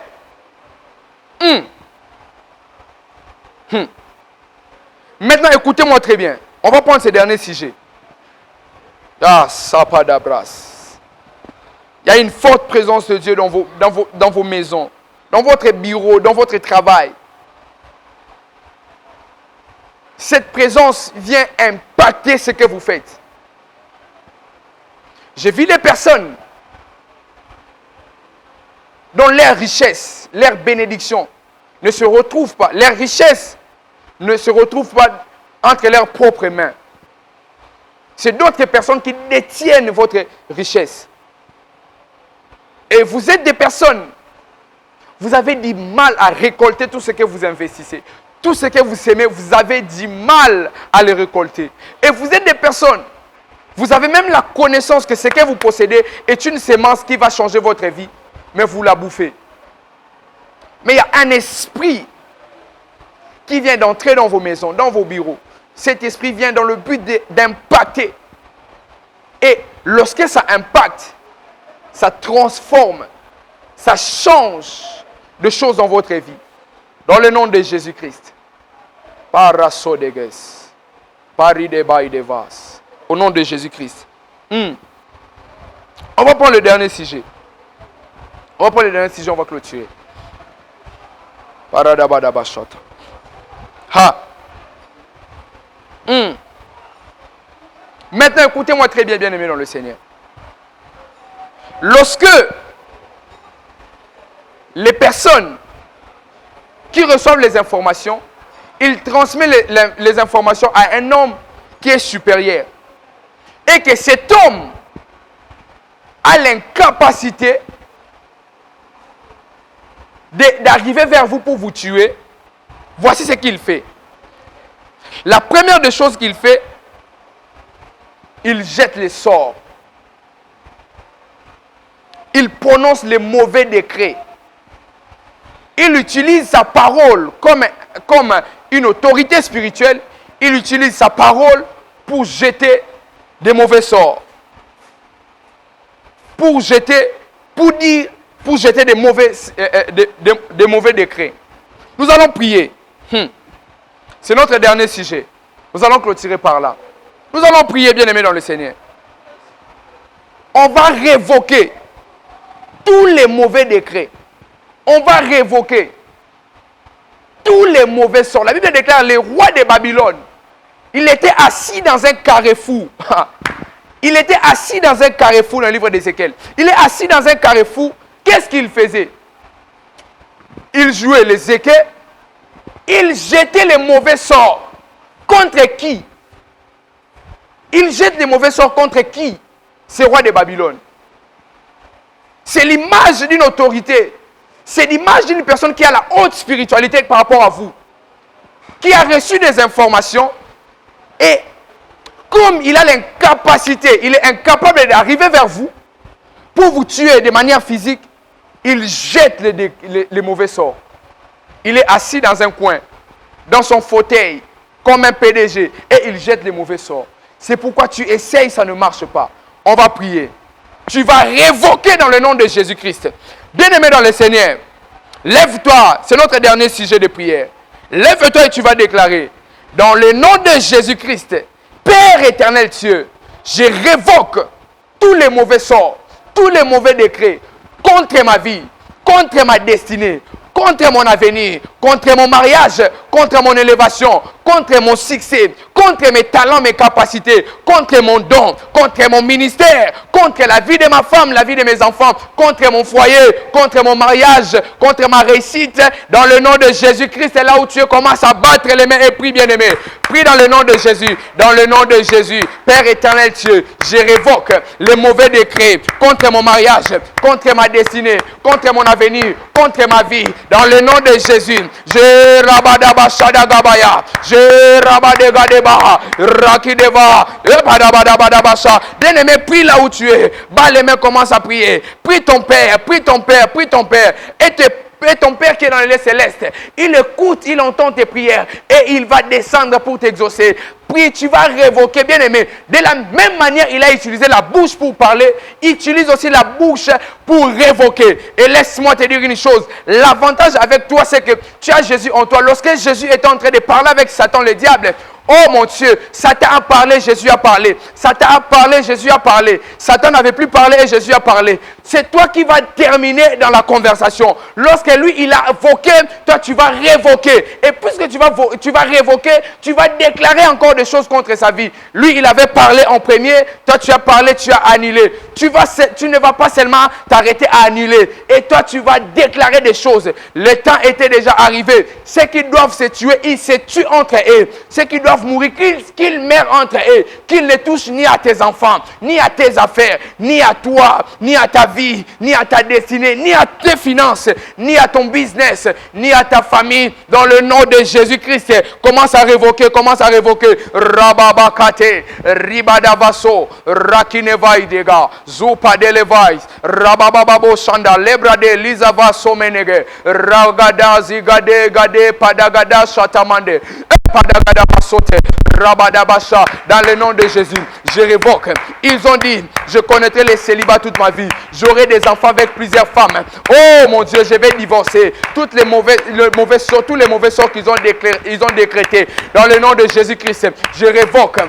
Maintenant, écoutez-moi très bien. On va prendre ces derniers sujets. Ah, sapadabras. Il y a une forte présence de Dieu dans vos maisons, dans votre bureau, dans votre travail. Cette présence vient impacter ce que vous faites. J'ai vu des personnes dont leur richesse, leur bénédiction ne se retrouvent pas. Leur richesse ne se retrouve pas entre leurs propres mains. C'est d'autres personnes qui détiennent votre richesse. Et vous êtes des personnes, vous avez du mal à récolter tout ce que vous investissez. Tout ce que vous semez, vous avez du mal à le récolter. Et vous êtes des personnes, vous avez même la connaissance que ce que vous possédez est une sémence qui va changer votre vie, mais vous la bouffez. Mais il y a un esprit qui vient d'entrer dans vos maisons, dans vos bureaux. Cet esprit vient dans le but d'impacter. Et lorsque ça impacte, ça transforme, ça change de choses dans votre vie. Dans le nom de Jésus-Christ. Parasodeges. Paridebaidevas. Au nom de Jésus-Christ. On va prendre le dernier sujet. On va clôturer. Paradabadabashata. Ha. Maintenant, écoutez-moi très bien, bien aimé dans le Seigneur. Lorsque les personnes qui reçoivent les informations, ils transmettent les informations à un homme qui est supérieur. Et que cet homme a l'incapacité d'arriver vers vous pour vous tuer. Voici ce qu'il fait. La première des choses qu'il fait, il jette les sorts. Il prononce les mauvais décrets. Il utilise sa parole comme une autorité spirituelle. Il utilise sa parole pour jeter des mauvais sorts. Pour jeter des mauvais décrets. Nous allons prier. C'est notre dernier sujet. Nous allons clôturer par là. Nous allons prier, bien-aimés dans le Seigneur. On va révoquer tous les mauvais décrets. On va révoquer tous les mauvais sorts. La Bible déclare, le roi de Babylone, il était assis dans un carrefour. Il était assis dans un carrefour dans le livre d'Ézéchiel. Il est assis dans un carrefour. Qu'est-ce qu'il faisait? Il jouait les équets. Il jetait les mauvais sorts. Contre qui? Il jette les mauvais sorts contre qui? Ce roi de Babylone. C'est l'image d'une autorité. C'est l'image d'une personne qui a la haute spiritualité par rapport à vous. Qui a reçu des informations. Et comme il a l'incapacité, il est incapable d'arriver vers vous pour vous tuer de manière physique, il jette les mauvais sorts. Il est assis dans un coin, dans son fauteuil, comme un PDG, et il jette les mauvais sorts. C'est pourquoi tu essayes, ça ne marche pas. On va prier. Tu vas révoquer dans le nom de Jésus-Christ. Bien-aimé dans le Seigneur, lève-toi, c'est notre dernier sujet de prière. Lève-toi et tu vas déclarer, dans le nom de Jésus-Christ, Père éternel Dieu, je révoque tous les mauvais sorts, tous les mauvais décrets contre ma vie, contre ma destinée, contre mon avenir, contre mon mariage, contre mon élévation, contre mon succès, contre mes talents, mes capacités, contre mon don, contre mon ministère, contre la vie de ma femme, la vie de mes enfants, contre mon foyer, contre mon mariage, contre ma réussite. Dans le nom de Jésus-Christ, c'est là où tu commences à battre les mains et prie, bien-aimé. Prie dans le nom de Jésus, dans le nom de Jésus. Père éternel Dieu, je révoque les mauvais décrets contre mon mariage, contre ma destinée, contre mon avenir, contre ma vie. Dans le nom de Jésus, je rabadaba shadagabaya, je rabadegadeba, rakideva, epadabadabadabasha. Bien-aimé, prie là où tu es. Bas les mains, commence à prier. Prie ton Père, prie ton Père, prie ton Père. Et ton Père qui est dans les célestes, il écoute, il entend tes prières et il va descendre pour t'exaucer. Prie, tu vas révoquer, bien aimé. De la même manière, il a utilisé la bouche pour parler, il utilise aussi la bouche pour révoquer. Et laisse-moi te dire une chose, l'avantage avec toi, c'est que tu as Jésus en toi. Lorsque Jésus est en train de parler avec Satan, le diable, oh mon Dieu, Satan a parlé, Jésus a parlé. Satan a parlé, Jésus a parlé. Satan n'avait plus parlé et Jésus a parlé. C'est toi qui vas terminer dans la conversation. Lorsque lui, il a voqué, toi, tu vas révoquer. Et puisque tu vas révoquer, tu vas déclarer encore des choses contre sa vie. Lui, il avait parlé en premier. Toi, tu as parlé, tu as annulé. Tu ne vas pas seulement t'arrêter à annuler. Et toi, tu vas déclarer des choses. Le temps était déjà arrivé. Ceux qui doivent se tuer, ils se tuent entre eux. Ceux qui doivent mourir, qu'ils meurent entre eux. Qu'ils ne touchent ni à tes enfants, ni à tes affaires, ni à toi, ni à ta vie, ni à ta destinée, ni à tes finances, ni à ton business, ni à ta famille. Dans le nom de Jésus-Christ, commence à révoquer, commence à révoquer. Rababakate, Ribadavaso, Rakinevaidega, Zupadelevais, Rabababo Shanda, Lebrade, Lizava Somenege, Ragada Zigade, Gade, Padagada, Shatamande, Padagada Masote, Rabadabasha, dans le nom de Jésus, je révoque. Ils ont dit, je connaîtrai les célibats toute ma vie. J'aurai des enfants avec plusieurs femmes. Oh mon Dieu, je vais divorcer. Tous les mauvais sorts qu'ils ont décrétés. Dans le nom de Jésus-Christ, je révoque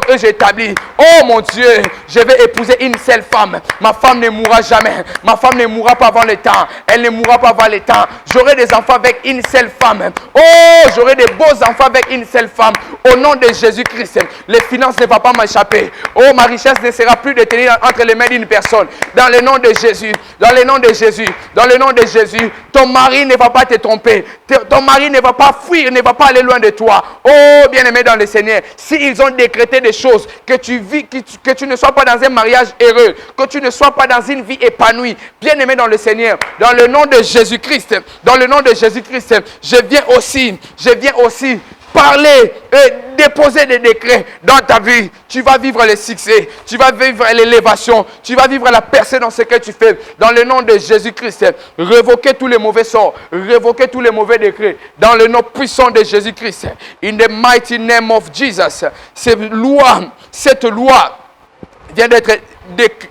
et j'établis. Oh mon Dieu, je vais épouser une seule femme. Ma femme ne mourra jamais. Ma femme ne mourra pas avant le temps. Elle ne mourra pas avant le temps. J'aurai des enfants avec une seule femme. Oh, j'aurai des beaux enfants avec une seule femme. Au nom de Jésus-Christ, les finances ne vont pas m'échapper. Oh, ma richesse ne sera plus détenue entre les mains d'une personne. Dans le nom de Jésus, dans le nom de Jésus, dans le nom de Jésus, ton mari ne va pas te tromper. Ton mari ne va pas fuir, ne va pas aller loin de toi. Oh, bien-aimé dans le Seigneur, s'ils ont décrété des choses, que tu ne sois pas dans un mariage heureux, que tu ne sois pas dans une vie épanouie, bien-aimé dans le Seigneur, dans le nom de Jésus-Christ, dans le nom de Jésus-Christ, je viens aussi parler et déposer des décrets dans ta vie. Tu vas vivre le succès, tu vas vivre l'élévation, tu vas vivre la percée dans ce que tu fais. Dans le nom de Jésus-Christ, révoquez tous les mauvais sorts, révoquez tous les mauvais décrets. Dans le nom puissant de Jésus-Christ. In the mighty name of Jesus. Cette loi vient d'être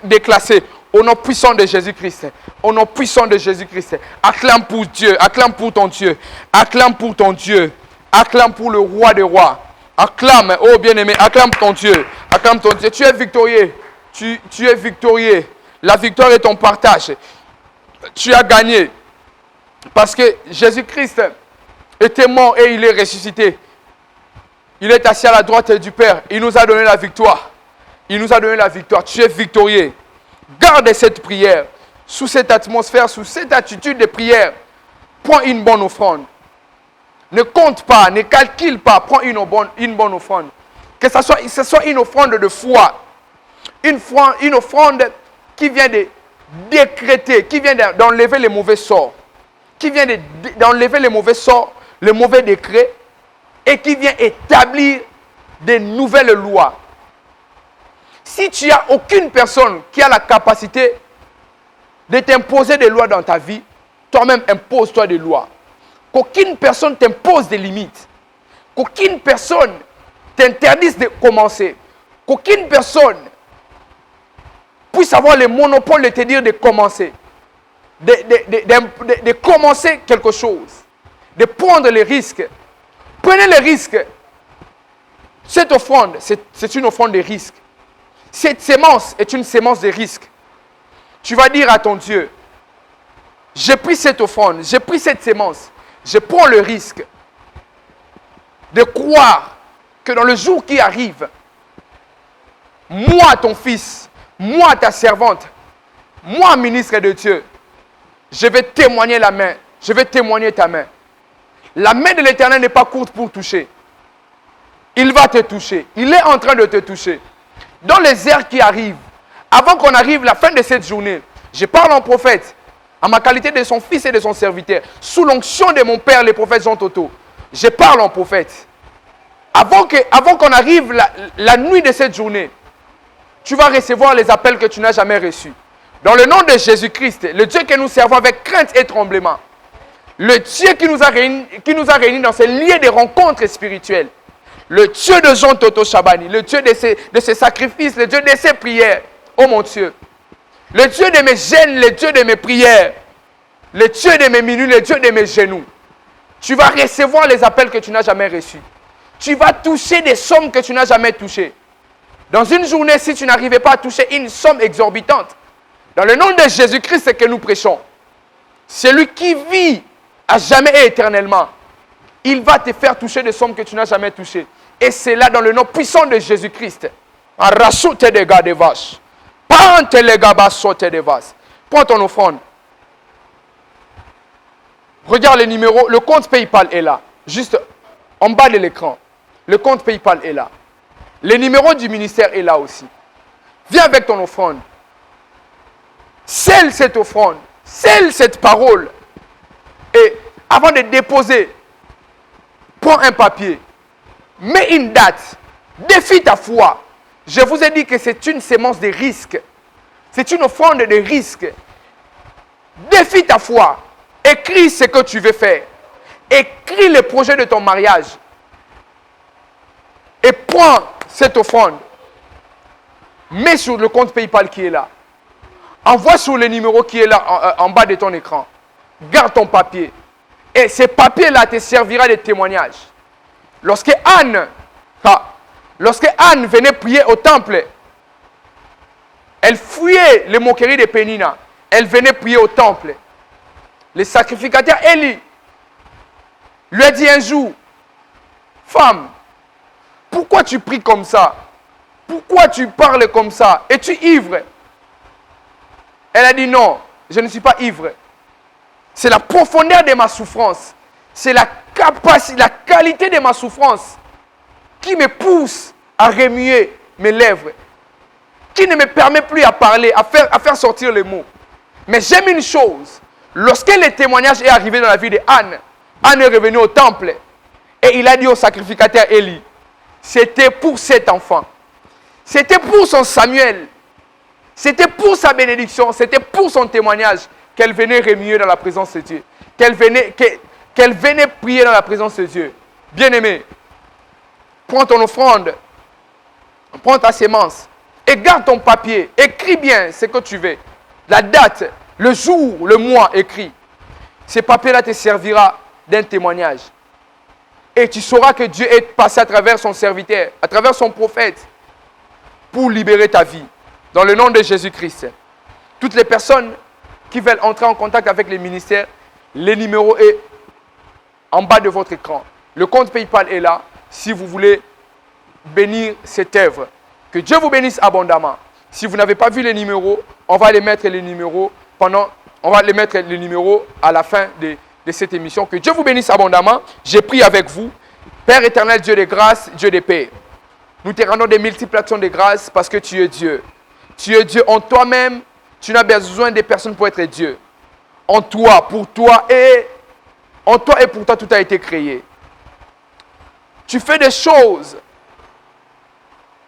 déclassée. Au nom puissant de Jésus-Christ. Au nom puissant de Jésus-Christ. Acclame pour Dieu. Acclame pour ton Dieu. Acclame pour ton Dieu. Acclame pour le roi des rois. Acclame, oh bien-aimé, acclame ton Dieu. Acclame ton Dieu. Tu es victorieux. Tu es victorieux. La victoire est ton partage. Tu as gagné. Parce que Jésus-Christ était mort et il est ressuscité. Il est assis à la droite du Père. Il nous a donné la victoire. Il nous a donné la victoire. Tu es victorieux. Garde cette prière. Sous cette atmosphère, sous cette attitude de prière, prends une bonne offrande. Ne compte pas, ne calcule pas, prends une bonne offrande. Que ce soit une offrande de foi. Une offrande qui vient de décréter, qui vient d'enlever les mauvais sorts. Qui vient d'enlever les mauvais sorts, les mauvais décrets. Et qui vient établir de nouvelles lois. Si tu n'as aucune personne qui a la capacité de t'imposer des lois dans ta vie, toi-même impose-toi des lois. Qu'aucune personne t'impose des limites. Qu'aucune personne t'interdise de commencer. Qu'aucune personne puisse avoir le monopole de te dire de commencer. De commencer quelque chose. De prendre les risques. Prenez les risques. Cette offrande, c'est une offrande de risque. Cette sémence est une sémence de risque. Tu vas dire à ton Dieu, j'ai pris cette offrande, j'ai pris cette sémence, je prends le risque de croire que dans le jour qui arrive, moi, ton fils, moi, ta servante, moi, ministre de Dieu, je vais témoigner la main, je vais témoigner ta main. La main de l'Éternel n'est pas courte pour toucher. Il va te toucher. Il est en train de te toucher. Dans les heures qui arrivent, avant qu'on arrive à la fin de cette journée, je parle en prophète, en ma qualité de son fils et de son serviteur, sous l'onction de mon père, le prophète Jean Toto. Je parle en prophète. Avant qu'on arrive la nuit de cette journée, tu vas recevoir les appels que tu n'as jamais reçus. Dans le nom de Jésus-Christ, le Dieu que nous servons avec crainte et tremblement, le Dieu qui nous a réunis dans ces lieux de rencontres spirituelles, le Dieu de Jean Toto Chabani, le Dieu de ses sacrifices, le Dieu de ses prières, oh mon Dieu, le Dieu de mes gênes, le Dieu de mes prières, le Dieu de mes minutes, le Dieu de mes genoux. Tu vas recevoir les appels que tu n'as jamais reçus. Tu vas toucher des sommes que tu n'as jamais touchées. Dans une journée, si tu n'arrivais pas à toucher une somme exorbitante, dans le nom de Jésus-Christ que nous prêchons, celui qui vit à jamais et éternellement, il va te faire toucher des sommes que tu n'as jamais touchées. Et c'est là dans le nom puissant de Jésus-Christ. Rajoute des gars de vaches. Pante les gars saute des vases. Prends ton offrande. Regarde les numéros. Le compte PayPal est là. Juste en bas de l'écran. Le compte PayPal est là. Le numéro du ministère est là aussi. Viens avec ton offrande. Scelle cette offrande. Scelle cette parole. Et avant de déposer, prends un papier. Mets une date. Défie ta foi. Je vous ai dit que c'est une sémence de risque. C'est une offrande de risque. Défie ta foi. Écris ce que tu veux faire. Écris le projet de ton mariage. Et prends cette offrande. Mets sur le compte PayPal qui est là. Envoie sur le numéro qui est là en bas de ton écran. Garde ton papier. Et ce papier-là te servira de témoignage. Lorsque Anne venait prier au temple, elle fuyait les moqueries de Pénina. Elle venait prier au temple. Le sacrificateur Élie lui a dit un jour, femme, pourquoi tu pries comme ça? Pourquoi tu parles comme ça? Es-tu ivre? Elle a dit non, je ne suis pas ivre. C'est la profondeur de ma souffrance. C'est la capacité, la qualité de ma souffrance qui me pousse à remuer mes lèvres. Qui ne me permet plus à parler, à faire sortir les mots. Mais j'aime une chose. Lorsque le témoignage est arrivé dans la vie de Anne, Anne est revenue au temple. Et il a dit au sacrificateur Élie, c'était pour cet enfant. C'était pour son Samuel. C'était pour sa bénédiction. C'était pour son témoignage qu'elle venait remuer dans la présence de Dieu. Qu'elle venait prier dans la présence de Dieu. Bien-aimé, prends ton offrande. Prends ta sémence. Et garde ton papier. Écris bien ce que tu veux. La date, le jour, le mois, écris. Ce papier-là te servira d'un témoignage. Et tu sauras que Dieu est passé à travers son serviteur, à travers son prophète, pour libérer ta vie. Dans le nom de Jésus-Christ. Toutes les personnes qui veulent entrer en contact avec les ministères, les numéros est en bas de votre écran. Le compte PayPal est là si vous voulez bénir cette œuvre. Que Dieu vous bénisse abondamment. Si vous n'avez pas vu les numéros, on va les mettre les numéros à la fin de cette émission. Que Dieu vous bénisse abondamment. J'ai prié avec vous. Père éternel, Dieu de grâce, Dieu de paix. Nous te rendons des multiples actions de grâce parce que tu es Dieu. Tu es Dieu en toi-même. Tu n'as besoin de personne pour être Dieu. En toi, pour toi et pour toi, tout a été créé. Tu fais des choses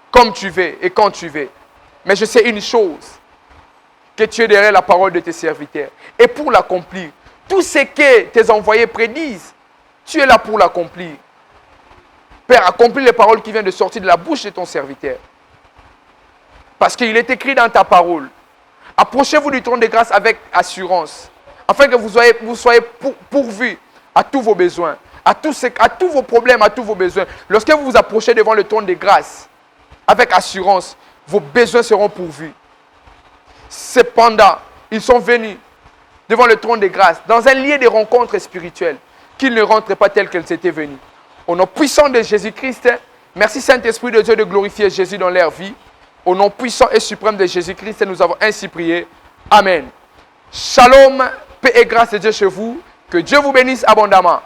comme tu veux et quand tu veux. Mais je sais une chose, que tu es derrière la parole de tes serviteurs. Et pour l'accomplir, tout ce que tes envoyés prédisent, tu es là pour l'accomplir. Père, accomplis les paroles qui viennent de sortir de la bouche de ton serviteur. Parce qu'il est écrit dans ta parole. Approchez-vous du trône de grâce avec assurance, afin que vous soyez pourvus à tous vos besoins, à tous vos problèmes, à tous vos besoins. Lorsque vous vous approchez devant le trône de grâce, avec assurance, vos besoins seront pourvus. Cependant, ils sont venus devant le trône de grâce, dans un lieu de rencontre spirituelle, qu'ils ne rentrent pas tels qu'elles étaient venus. Au nom puissant de Jésus-Christ, merci Saint-Esprit de Dieu de glorifier Jésus dans leur vie. Au nom puissant et suprême de Jésus-Christ, nous avons ainsi prié. Amen. Shalom, paix et grâce de Dieu chez vous. Que Dieu vous bénisse abondamment.